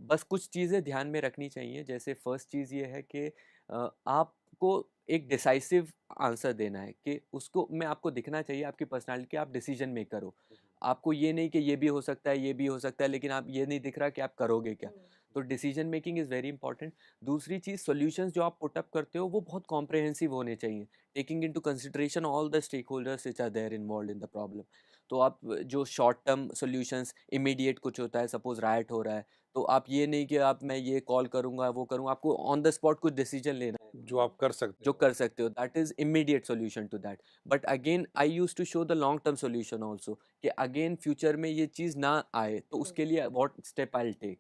बस कुछ चीज़ें ध्यान में रखनी चाहिए। जैसे फर्स्ट चीज़ ये है कि आपको एक डिसाइसिव आंसर देना है कि उसको में आपको दिखना चाहिए आपकी पर्सनालिटी कि आप डिसीजन मेकर हो। आपको ये नहीं कि ये भी हो सकता है, ये भी हो सकता है, लेकिन आप ये नहीं दिख रहा कि आप करोगे क्या। तो decision making is very important. दूसरी चीज़, सॉल्यूशंस जो आप पुट अप करते हो वो बहुत कॉम्प्रहेंसिव होने चाहिए, taking into consideration all the stake holders which are there involved in the problem. तो आप जो शॉर्ट टर्म सॉल्यूशंस, इमीडिएट कुछ होता है, सपोज राइट हो रहा है, तो आप ये नहीं कि आप मैं ये कॉल करूँगा वो करूँगा, आपको ऑन द स्पॉट कुछ डिसीजन लेना है जो आप कर सकते जो कर सकते हो, that is immediate solution to that. But again I use to show the long term solution also, कि अगेन फ्यूचर में ये चीज़ ना आए तो उसके लिए व्हाट स्टेप आई टेक।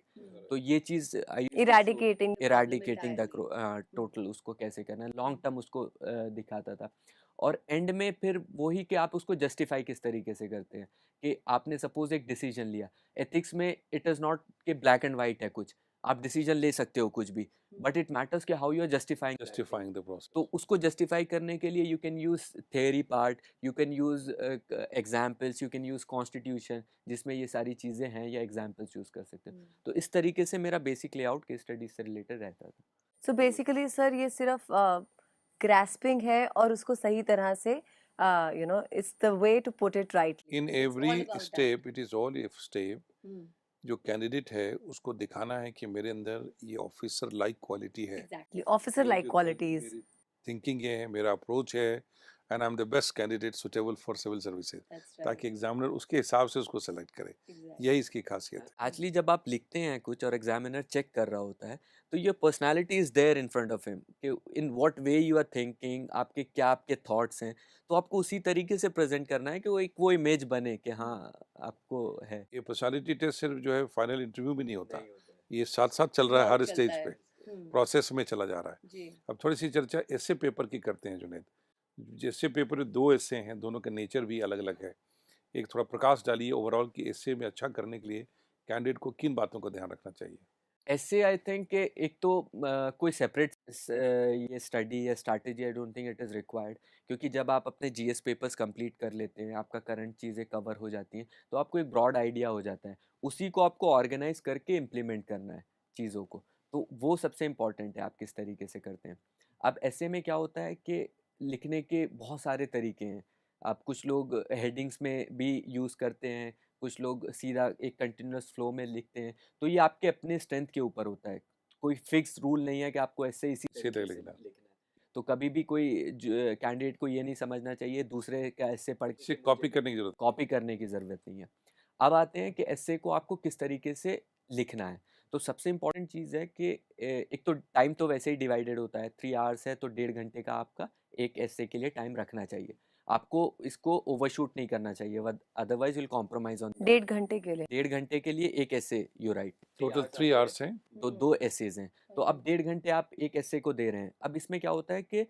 तो ये चीज़ आई इरेडिकेटिंग इराडिकेटिंग द टोटल, उसको कैसे करना है लॉन्ग टर्म, उसको दिखाता था। और एंड में फिर वही कि आप उसको जस्टिफाई किस तरीके से करते हैं, कि आपने सपोज एक डिसीजन लिया। एथिक्स में इट इज़ नॉट कि ब्लैक एंड वाइट है कुछ, आप डिसीजन ले सकते हो कुछ भी, बट इट मैटर्स कि how you are justifying. Justifying the process. तो उसको जस्टिफाई करने के लिए you can use theory part, you can use examples, you can use constitution, जिसमें ये सारी चीज़ें हैं, या एग्जाम्पल्स यूज कर सकते हो। तो इस तरीके से मेरा बेसिक लेआउट केस स्टडीज से रिलेटेड रहता था। सो बेसिकली सर ये सिर्फ ग्रास्पिंग है और उसको सही तरह से it's the way to put it rightly. In every step it is all if step जो कैंडिडेट है उसको दिखाना है कि मेरे अंदर ये ऑफिसर लाइक क्वालिटी है, exactly officer like qualities. Thinking ये है, मेरा अप्रोच है, and I am the best candidate suitable for civil services, ताकि एग्जामिनर उसके हिसाब से उसको सेलेक्ट करे। यही इसकी खासियत है। एक्चुअली जब आप लिखते हैं कुछ और एग्जामिनर चेक कर रहा होता है, तो your personality is there in front of him, कि in what way you are thinking, आपके क्या आपके थॉट्स हैं, तो आपको उसी तरीके से प्रेजेंट करना है कि वो इमेज बने कि हाँ आपको है। ये पर्सनालिटी टेस्ट सिर्फ जो है फाइनल इंटरव्यू भी नहीं होता, ये साथ साथ चल रहा है हर स्टेज पे, प्रोसेस में चला जा रहा है। अब थोड़ी सी चर्चा ऐसे पेपर की करते हैं जुनेद। जैसे पेपर में 2 एस्से हैं, दोनों का नेचर भी अलग अलग है। एक थोड़ा प्रकाश डालिए ओवरऑल कि एस्से में अच्छा करने के लिए कैंडिडेट को किन बातों का ध्यान रखना चाहिए। ऐसे आई थिंक कि एक तो कोई सेपरेट ये स्टडी या strategy I don't think it is required, क्योंकि जब आप अपने जीएस पेपर्स कंप्लीट कर लेते हैं, आपका करंट चीज़ें कवर हो जाती हैं, तो आपको एक ब्रॉड आइडिया हो जाता है, उसी को आपको ऑर्गेनाइज करके इम्प्लीमेंट करना है चीज़ों को। तो वो सबसे इम्पॉर्टेंट है, आप किस तरीके से करते हैं। अब ऐसे में क्या होता है कि लिखने के बहुत सारे तरीके हैं। आप कुछ लोग हेडिंग्स में भी यूज़ करते हैं, कुछ लोग सीधा एक कंटिन्यूअस फ्लो में लिखते हैं। तो ये आपके अपने स्ट्रेंथ के ऊपर होता है, कोई फिक्स रूल नहीं है कि आपको ऐसे इसी सीधे तरीके से लिखना। लिखना है। तो कभी भी कोई कैंडिडेट को ये नहीं समझना चाहिए दूसरे का एसे पढ़ के सिर्फ कॉपी करने की जरूरत कॉपी करने की ज़रूरत नहीं है। अब आते हैं कि एसे को आपको किस तरीके से लिखना है। तो सबसे इम्पोर्टेंट चीज़ है कि एक तो टाइम तो वैसे ही डिवाइडेड होता है, 3 आवर्स है तो 1.5 घंटे का आपका एक एसे के लिए टाइम रखना चाहिए। आपको इसको ओवरशूट नहीं करना चाहिए, otherwise you will compromise on 1.5 घंटे के लिए 1.5 घंटे के लिए एक एसे यू राइट। टोटल 3 आवर्स हैं। तो 2 एसेज़ हैं। तो अब 1.5 घंटे आप एक एसे को दे रहे हैं। अब इसमें क्या होता है कि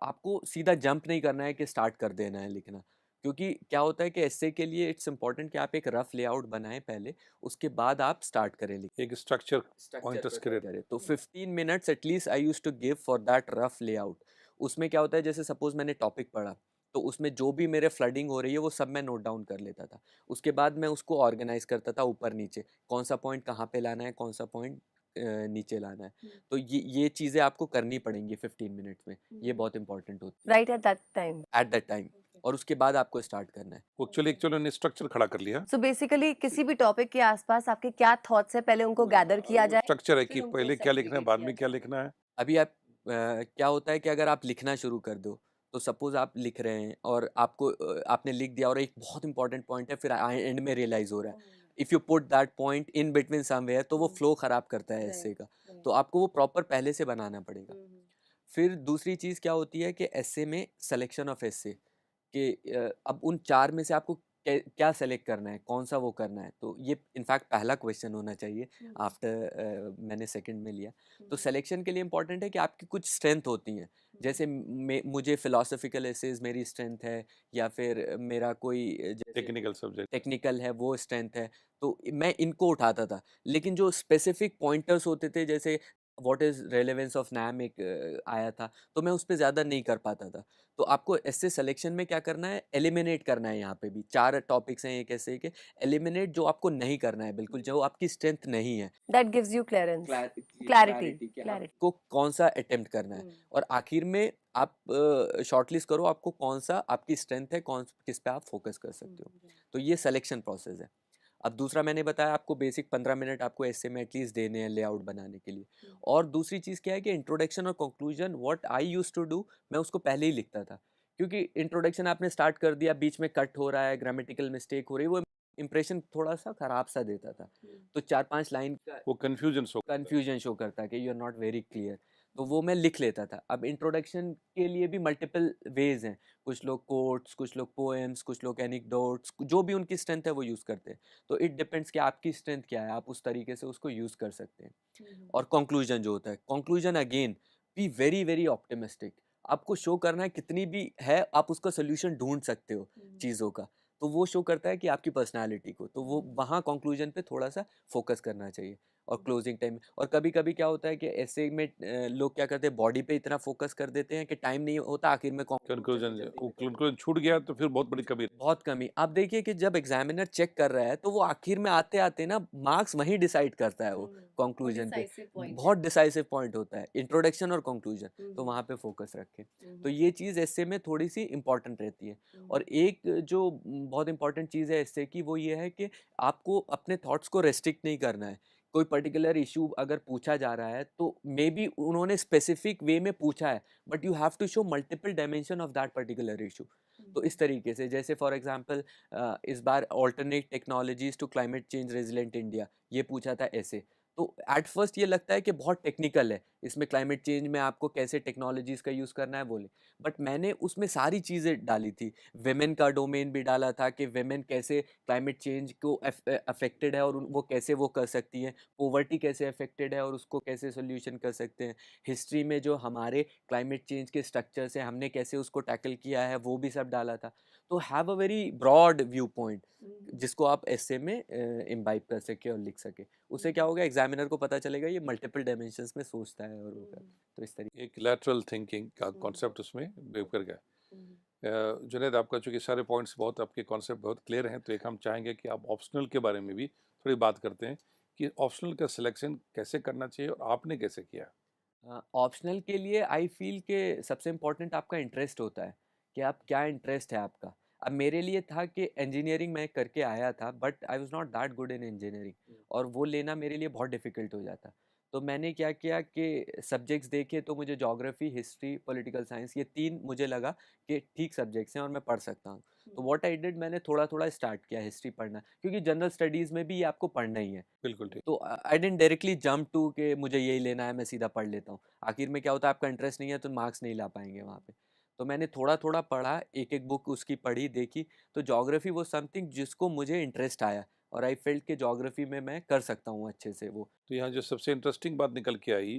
आपको सीधा जंप नहीं करना है कि स्टार्ट कर देना है लिखना। क्योंकि क्या होता है कि एसे के लिए इट्स इम्पोर्टेंट कि आप एक रफ लेआउट बनाएँ पहले, उसके बाद आप स्टार्ट करें लिखना। एक structure structure pointers prepare create करें। तो 15 minutes at least I used to give for that rough layout. उसमें क्या होता है जैसे सपोज़ मैंने टॉपिक पढ़ा, तो उसमें जो भी मेरे फ्लडिंग हो रही है वो सब मैं नोट डाउन कर लेता था। उसके बाद मैं उसको ऑर्गेनाइज़ करता था ऊपर-नीचे, कौन-सा पॉइंट कहाँ पे लाना है, कौन-सा पॉइंट नीचे लाना है। तो ये चीज़ें आपको करनी पड़ेंगी 15 मिनट्स में, ये बहुत इम्पोर्टेंट होती राइट एट दैट टाइम। है एट दैट टाइम और उसके बाद आपको स्टार्ट करना है। एक्चुअली उन्होंने स्ट्रक्चर खड़ा कर लिया। सो बेसिकली किसी भी टॉपिक के आसपास आपके क्या थॉट्स है पहले उनको गैदर किया जाए। स्ट्रक्चर है कि फिर उनको पहले क्या लिखना है, segregate बाद किया में क्या जाए। लिखना है। अभी आप क्या होता है कि अगर आप लिखना शुरू कर दो तो सपोज आप लिख रहे हैं और आपको आपने लिख दिया और एक बहुत इंपॉर्टेंट पॉइंट है फिर एंड में रियलाइज हो रहा है if you put that point in between somewhere तो वो फ्लो ख़राब करता है एस्से का। तो आपको वो प्रॉपर पहले से बनाना पड़ेगा। फिर दूसरी चीज़ क्या होती है कि एस्से में सिलेक्शन ऑफ एस्से कि अब उन 4 में से आपको क्या सेलेक्ट करना है, कौन-सा वो करना है? तो ये इनफैक्ट पहला क्वेश्चन होना चाहिए आफ्टर मैंने सेकंड में लिया। तो सिलेक्शन के लिए इम्पोर्टेंट है कि आपकी कुछ स्ट्रेंथ होती हैं। जैसे मुझे फिलॉसफिकल एसेज मेरी स्ट्रेंथ है या फिर मेरा कोई जैसे टेक्निकल सब्जेक्ट टेक्निकल है वो स्ट्रेंथ है। तो मैं इनको उठाता था। लेकिन जो स्पेसिफिक पॉइंटर्स होते थे जैसे what is relevance of NAM एक आया था, तो मैं उस पे ज़्यादा नहीं कर पाता था। तो आपको ऐसे सिलेक्शन में क्या करना है, एलिमिनेट करना है यहाँ पे भी। 4 टॉपिक्स हैं एक ऐसे के, एलिमिनेट जो आपको नहीं करना है बिल्कुल, जो आपकी स्ट्रेंथ नहीं है। That gives you clearance. Clarity clarity कि क्लैरिटी। आपको कौन-सा अटेम्प्ट करना है और आखिर में आप शॉर्टलिस्ट करो आपको कौन-सा आपकी स्ट्रेंथ है, किस पे आप फोकस कर सकते हो। तो ये सिलेक्शन प्रोसेस है। अब दूसरा मैंने बताया आपको बेसिक 15 मिनट आपको ऐसे में एटलीस्ट देने हैं लेआउट बनाने के लिए। और दूसरी चीज़ क्या है कि इंट्रोडक्शन और conclusion what I used to do, मैं उसको पहले ही लिखता था। क्योंकि इंट्रोडक्शन आपने स्टार्ट कर दिया, बीच में कट हो रहा है, ग्रामेटिकल मिस्टेक हो रही है, वो इंप्रेशन थोड़ा-सा खराब सा देता था। तो 4-5 लाइन का वो कंफ्यूजन शो कन्फ्यूजन शो करता है कि you are not very clear. तो वो मैं लिख लेता था। अब इंट्रोडक्शन के लिए भी मल्टीपल वेज़ हैं। कुछ लोग कोट्स, कुछ लोग पोएम्स, कुछ लोग एनेक्डोट्स, जो भी उनकी स्ट्रेंथ है वो यूज़ करते हैं। तो इट डिपेंड्स कि आपकी स्ट्रेंथ क्या है, आप उस तरीके से उसको यूज़ कर सकते हैं। और कंक्लूजन जो होता है, conclusion again be very very optimistic. आपको शो करना है कितनी भी है आप उसका सॉल्यूशन ढूँढ सकते हो चीज़ों का। तो वो शो करता है कि आपकी पर्सनैलिटी को, तो वो वहाँ कंक्लूजन पे थोड़ा-सा फ़ोकस करना चाहिए। और क्लोजिंग टाइम और कभी-कभी क्या होता है कि ऐसे में लोग क्या करते हैं बॉडी पे इतना फ़ोकस कर देते हैं कि टाइम नहीं होता आखिर में कंक्लूजन छूट गया तो फिर बहुत बड़ी कमी। बहुत कमी। आप देखिए कि जब एग्ज़ामिनर चेक कर रहा है तो वो आखिर में आते-आते ना मार्क्स वहीं डिसाइड करता है वो कंक्लूजन पे। बहुत डिसाइसिव पॉइंट होता है, इंट्रोडक्शन और कंक्लूजन तो वहाँ पे फ़ोकस रखें। तो ये चीज़ एस्से में थोड़ी-सी इम्पोर्टेंट रहती है। और एक जो बहुत इम्पोर्टेंट चीज़ है एस्से की वो ये है कि आपको अपने थॉट्स को रेस्ट्रिक्ट नहीं करना है। कोई पर्टिकुलर इश्यू अगर पूछा जा रहा है तो मे बी उन्होंने स्पेसिफिक वे में पूछा है but you have to show multiple dimension of that particular issue. तो इस तरीके से जैसे फॉर एग्जांपल इस बार alternate technologies to climate change resilient India ये पूछा था ऐसे। तो एट फर्स्ट ये लगता है कि बहुत टेक्निकल है, इसमें क्लाइमेट चेंज में आपको कैसे टेक्नोलॉजीज का यूज़ करना है बोले, बट मैंने उसमें सारी चीज़ें डाली थी। वेमेन का डोमेन भी डाला था कि वेमेन कैसे क्लाइमेट चेंज को अफेक्टेड है और वो कैसे वो कर सकती हैं, पोवर्टी कैसे अफेक्टेड है और उसको कैसे सोल्यूशन कर सकते हैं। हिस्ट्री में जो हमारे क्लाइमेट चेंज के स्ट्रक्चर्स हैं हमने कैसे उसको टैकल किया है वो भी सब डाला था। तो have a very broad view point जिसको आप ऐसे में इम्बाइब कर सके और लिख सके। उससे क्या होगा एग्जामिनर को पता चलेगा ये मल्टीपल डायमेंशंस में सोचता है और होगा। तो इस तरीके एक लैटरल थिंकिंग का कॉन्सेप्ट उसमें वेव कर गया। जुनैद आपका चूंकि सारे पॉइंट्स बहुत आपके कॉन्सेप्ट बहुत क्लियर हैं तो एक हम चाहेंगे कि आप ऑप्शनल के बारे में भी थोड़ी बात करते हैं कि ऑप्शनल का सिलेक्शन कैसे करना चाहिए और आपने कैसे किया। ऑप्शनल के लिए आई फील के सबसे इम्पोर्टेंट आपका इंटरेस्ट होता है कि आप क्या इंटरेस्ट है आपका। अब मेरे लिए था कि इंजीनियरिंग मैं करके आया था but I was not that good in engineering और वो लेना मेरे लिए बहुत डिफ़िकल्ट हो जाता। तो मैंने क्या किया कि सब्जेक्ट्स देखे तो मुझे ज्योग्राफी, हिस्ट्री, पॉलिटिकल साइंस ये 3 मुझे लगा कि ठीक सब्जेक्ट्स हैं और मैं पढ़ सकता हूँ। तो व्हाट आई डिड, मैंने थोड़ा-थोड़ा स्टार्ट किया हिस्ट्री पढ़ना, क्योंकि जनरल स्टडीज़ में भी ये आपको पढ़ना ही है। बिल्कुल ठीक। तो I didn't directly jump to कि मुझे यही लेना है, मैं सीधा पढ़ लेता हूँ। आखिर में क्या होता है, आपका इंटरेस्ट नहीं है तो मार्क्स नहीं ला पाएँगे वहाँ पे। तो मैंने थोड़ा-थोड़ा पढ़ा, एक-एक बुक उसकी पढ़ी, देखी, तो ज्योग्राफी वाज़ समथिंग जिसको मुझे इंटरेस्ट आया और आई फेल्ट कि ज्योग्राफी में मैं कर सकता हूँ अच्छे से वो। तो यहाँ जो सबसे इंटरेस्टिंग बात निकल के आई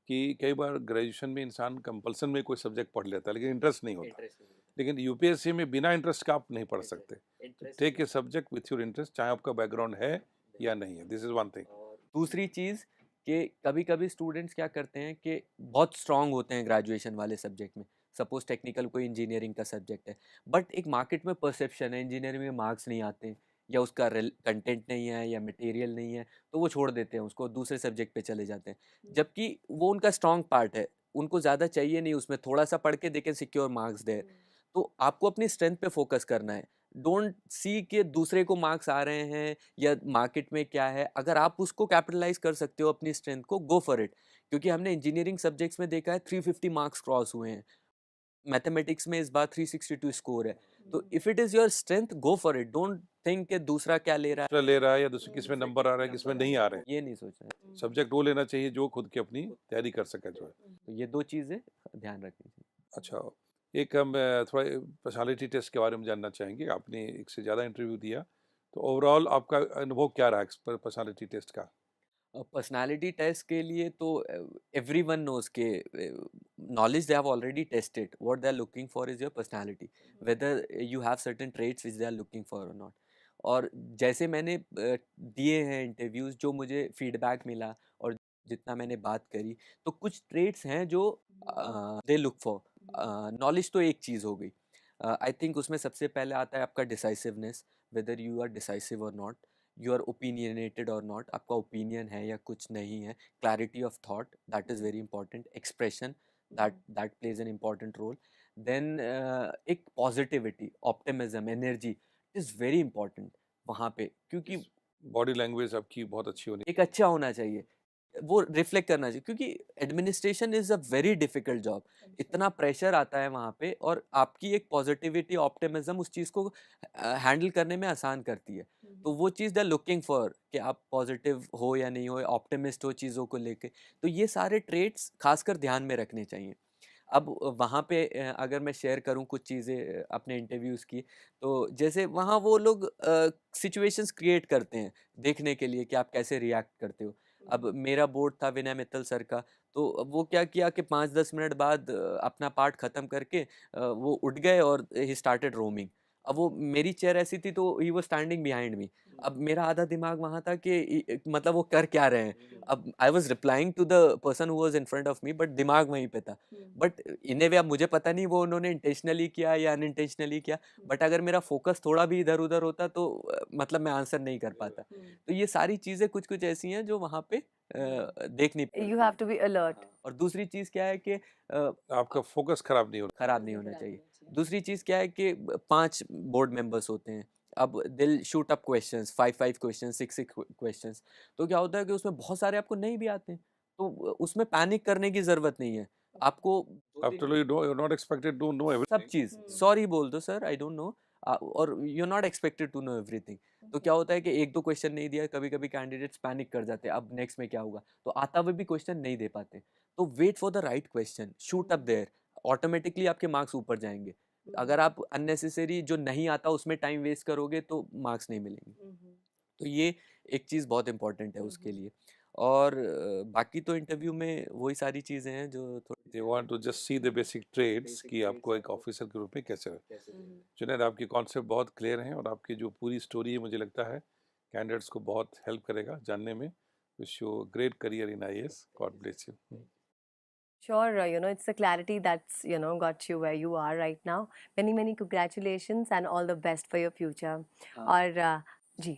कि कई बार ग्रेजुएशन में इंसान कंपल्सन में कोई सब्जेक्ट पढ़ लेता है लेकिन इंटरेस्ट नहीं होता। इंटरेस्ट नहीं लेकिन यूपीएससी में बिना इंटरेस्ट का आप नहीं पढ़ इंटरेस्ट सकते। तो interest take a subject with your interest, चाहे आपका बैकग्राउंड है या नहीं है। This is one thing. और दूसरी चीज़ कि कभी-कभी स्टूडेंट्स क्या करते हैं कि बहुत स्ट्रॉन्ग होते हैं ग्रेजुएशन वाले सब्जेक्ट में। सपोज़ टेक्निकल कोई इंजीनियरिंग का सब्जेक्ट है, बट एक मार्केट में परसेप्शन है इंजीनियरिंग में मार्क्स नहीं आते हैं या उसका कंटेंट नहीं है या मटेरियल नहीं है, तो वो छोड़ देते हैं उसको, दूसरे सब्जेक्ट पे चले जाते हैं। जबकि वो उनका स्ट्रॉन्ग पार्ट है, उनको ज़्यादा चाहिए नहीं उसमें, थोड़ा-सा पढ़ के they can secure marks there. तो आपको अपनी स्ट्रेंथ पे फोकस करना है। डोंट सी कि दूसरे को मार्क्स आ रहे हैं या मार्केट में क्या है, अगर आप उसको कैपिटलाइज कर सकते हो अपनी स्ट्रेंथ को, गो फॉर इट। क्योंकि हमने इंजीनियरिंग सब्जेक्ट्स में देखा है 350 मार्क्स क्रॉस हुए हैं, मैथमेटिक्स में इस बार 362 स्कोर है। तो if it is your strength, go for it. Don't think कि दूसरा क्या ले रहा दूसरा ले रहा है या दूसरे किस में नंबर आ रहा है, किस में नहीं आ रहे हैं। है, ये नहीं सोचना है। सब्जेक्ट वो लेना चाहिए जो खुद की अपनी तैयारी कर सके जो है। तो ये 2 चीज़ें ध्यान रखनी चाहिए। अच्छा, एक हम थोड़ा पर्सनालिटी टेस्ट के बारे में जानना चाहेंगे। आपने एक से ज़्यादा इंटरव्यू दिया, तो ओवरऑल आपका अनुभव क्या रहा पर्सनालिटी टेस्ट का? पर्सनालिटी टेस्ट के लिए तो एवरीवन नोज के knowledge they have already tested, what they are looking for is your personality, whether you have certain traits which they are looking for और नॉट। और जैसे मैंने दिए हैं इंटरव्यूज, जो मुझे फीडबैक मिला और जितना मैंने बात करी, तो कुछ ट्रेट्स हैं जो दे लुक फॉर। नॉलेज तो एक चीज़ हो गई, आई थिंक उसमें सबसे पहले आता है आपका decisiveness, whether you are decisive और नॉट, यू आर ओपिनियनेटेड और नॉट, आपका ओपिनियन है या कुछ नहीं है, clarity of thought, that is very important, expression, that plays an important role. Then एक positivity, optimism, energy is very important वहाँ पे, क्योंकि बॉडी लैंग्वेज आपकी बहुत अच्छी होनी। एक अच्छा होना चाहिए, वो रिफ्लेक्ट करना चाहिए, क्योंकि administration is a very difficult job, इतना प्रेशर आता है वहाँ पे, और आपकी एक पॉजिटिविटी, ऑप्टिमिज्म उस चीज़ को हैंडल करने में आसान करती है। तो वो चीज़ दे आर लुकिंग फॉर कि आप पॉजिटिव हो या नहीं हो, ऑप्टिमिस्ट हो चीज़ों को लेके। तो ये सारे ट्रेट्स खासकर ध्यान में रखने चाहिए। अब वहाँ पे अगर मैं शेयर करूँ कुछ चीज़ें अपने इंटरव्यूज़ की, तो जैसे वहाँ वो लोग सिचुएशंस क्रिएट करते हैं देखने के लिए कि आप कैसे रिएक्ट करते हो। अब मेरा बोर्ड था विनय मित्तल सर का, तो वो क्या किया कि 5-10 मिनट बाद अपना पार्ट ख़त्म करके वो उठ गए और ही स्टार्टेड रोमिंग। अब वो मेरी चेयर ऐसी थी तो he was standing behind me. अब मेरा आधा दिमाग वहाँ था कि मतलब वो कर क्या रहे हैं? अब I was replying to the person who was in front of me, but दिमाग वहीं पे था। बट इन ए वे अब मुझे पता नहीं वो उन्होंने इंटेंशनली किया या अनइंटेंशनली किया, बट अगर मेरा फ़ोकस थोड़ा भी इधर-उधर होता तो मतलब मैं आंसर नहीं कर पाता। तो ये सारी चीज़ें कुछ-कुछ ऐसी हैं जो वहाँ पे देखनी पड़ती You have to be alert. हैं। और दूसरी चीज़ क्या है कि आपका फोकस खराब नहीं होना। खराब नहीं होना चाहिए। दूसरी चीज़ क्या है कि 5 बोर्ड मेंबर्स होते हैं। अब they will shoot up questions, 5-5 questions, 6-6 questions. तो क्या होता है कि उसमें बहुत सारे आपको नहीं भी आते हैं। तो उसमें पैनिक करने की ज़रूरत नहीं है। आपको after you are not expected to know सब एवरीथिंग। चीज़ सॉरी बोल दो सर, आई डोंट नो, और you are not expected to know everything. तो क्या होता है कि 1-2 क्वेश्चन नहीं दिया, कभी-कभी कैंडिडेट्स पैनिक कर जाते हैं, अब नेक्स्ट में क्या होगा? तो आता हुआ भी क्वेश्चन नहीं दे पाते। तो wait for the right question, shoot up there, automatically आपके मार्क्स ऊपर जाएँगे। अगर आप अननेसेसरी जो नहीं आता उसमें टाइम वेस्ट करोगे तो मार्क्स नहीं मिलेंगे। तो ये एक चीज़ बहुत इम्पोर्टेंट है उसके लिए। और बाकी तो इंटरव्यू में वही सारी चीज़ें हैं जो थोड़ी they want to just see the basic traits कि आपको एक ऑफिसर के रूप में कैसे जुनैद, आपके कॉन्सेप्ट बहुत क्लियर हैं और आपकी जो पूरी स्टोरी है मुझे लगता है कैंडिडेट्स को बहुत हेल्प करेगा जानने में। Wish you great career in IAS. God bless you. Sure, it's the clarity that's, got you where you are right now. Many, many congratulations and all the best for your future. और जी,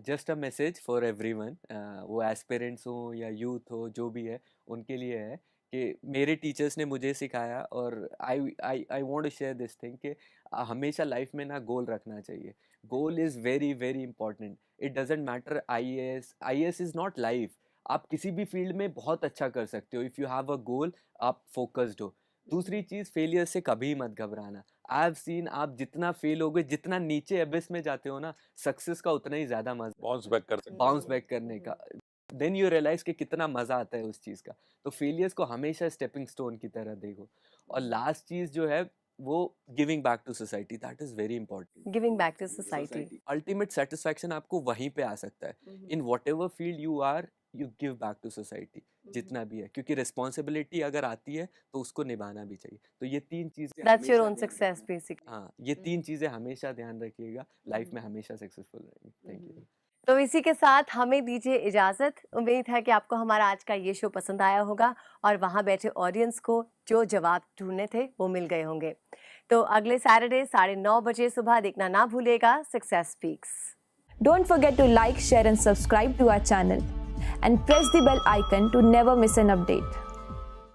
just a message for everyone, वो aspirants हो या youth हो जो भी है, उनके लिए है कि मेरे टीचर्स ने मुझे सिखाया, और I I I want to share this thing कि हमेशा लाइफ में ना गोल रखना चाहिए। Goal is very very important. It doesn't matter IAS is not life. आप किसी भी फील्ड में बहुत अच्छा कर सकते हो इफ़ यू हैव अ गोल, आप फोकस्ड हो। दूसरी चीज़, फेलियर से कभी मत घबराना। आई हैव सीन, आप जितना फेल होगे, जितना नीचे एबिस में जाते हो ना, सक्सेस का उतना ही ज़्यादा मज़ा, बाउंस बैक कर सकते बाउंस बैक करने का। देन यू रियलाइज़ कि कितना मज़ा आता है उस चीज़ का। तो फेलियर्स को हमेशा स्टेपिंग स्टोन की तरह देखो। और लास्ट चीज़ जो है वो giving back to society, that is very important. Giving back to society. Ultimate satisfaction आपको वहीं पे आ सकता है। In whatever field you are, you give back to society जितना भी है, क्योंकि रिस्पॉन्सिबिलिटी अगर आती है तो उसको निभाना भी चाहिए। तो ये 3 चीज़ें दैट्स योर हमेशा ओन ध्यान सक्सेस रखिएगा। बेसिकली। हाँ, ये 3 चीज़ें हमेशा ध्यान रखिएगा, लाइफ में हमेशा सक्सेसफुल रहेंगे। Thank you. तो इसी के साथ हमें दीजिए इजाज़त। उम्मीद है कि आपको हमारा आज का ये शो पसंद आया होगा और वहाँ बैठे ऑडियंस को जो जवाब ढूँढने थे वो मिल गए होंगे। तो अगले सैटरडे 9:30 बजे सुबह देखना ना भूलिएगा success speaks. Don't forget to like, share and subscribe to our channel and press the bell icon to never miss an update.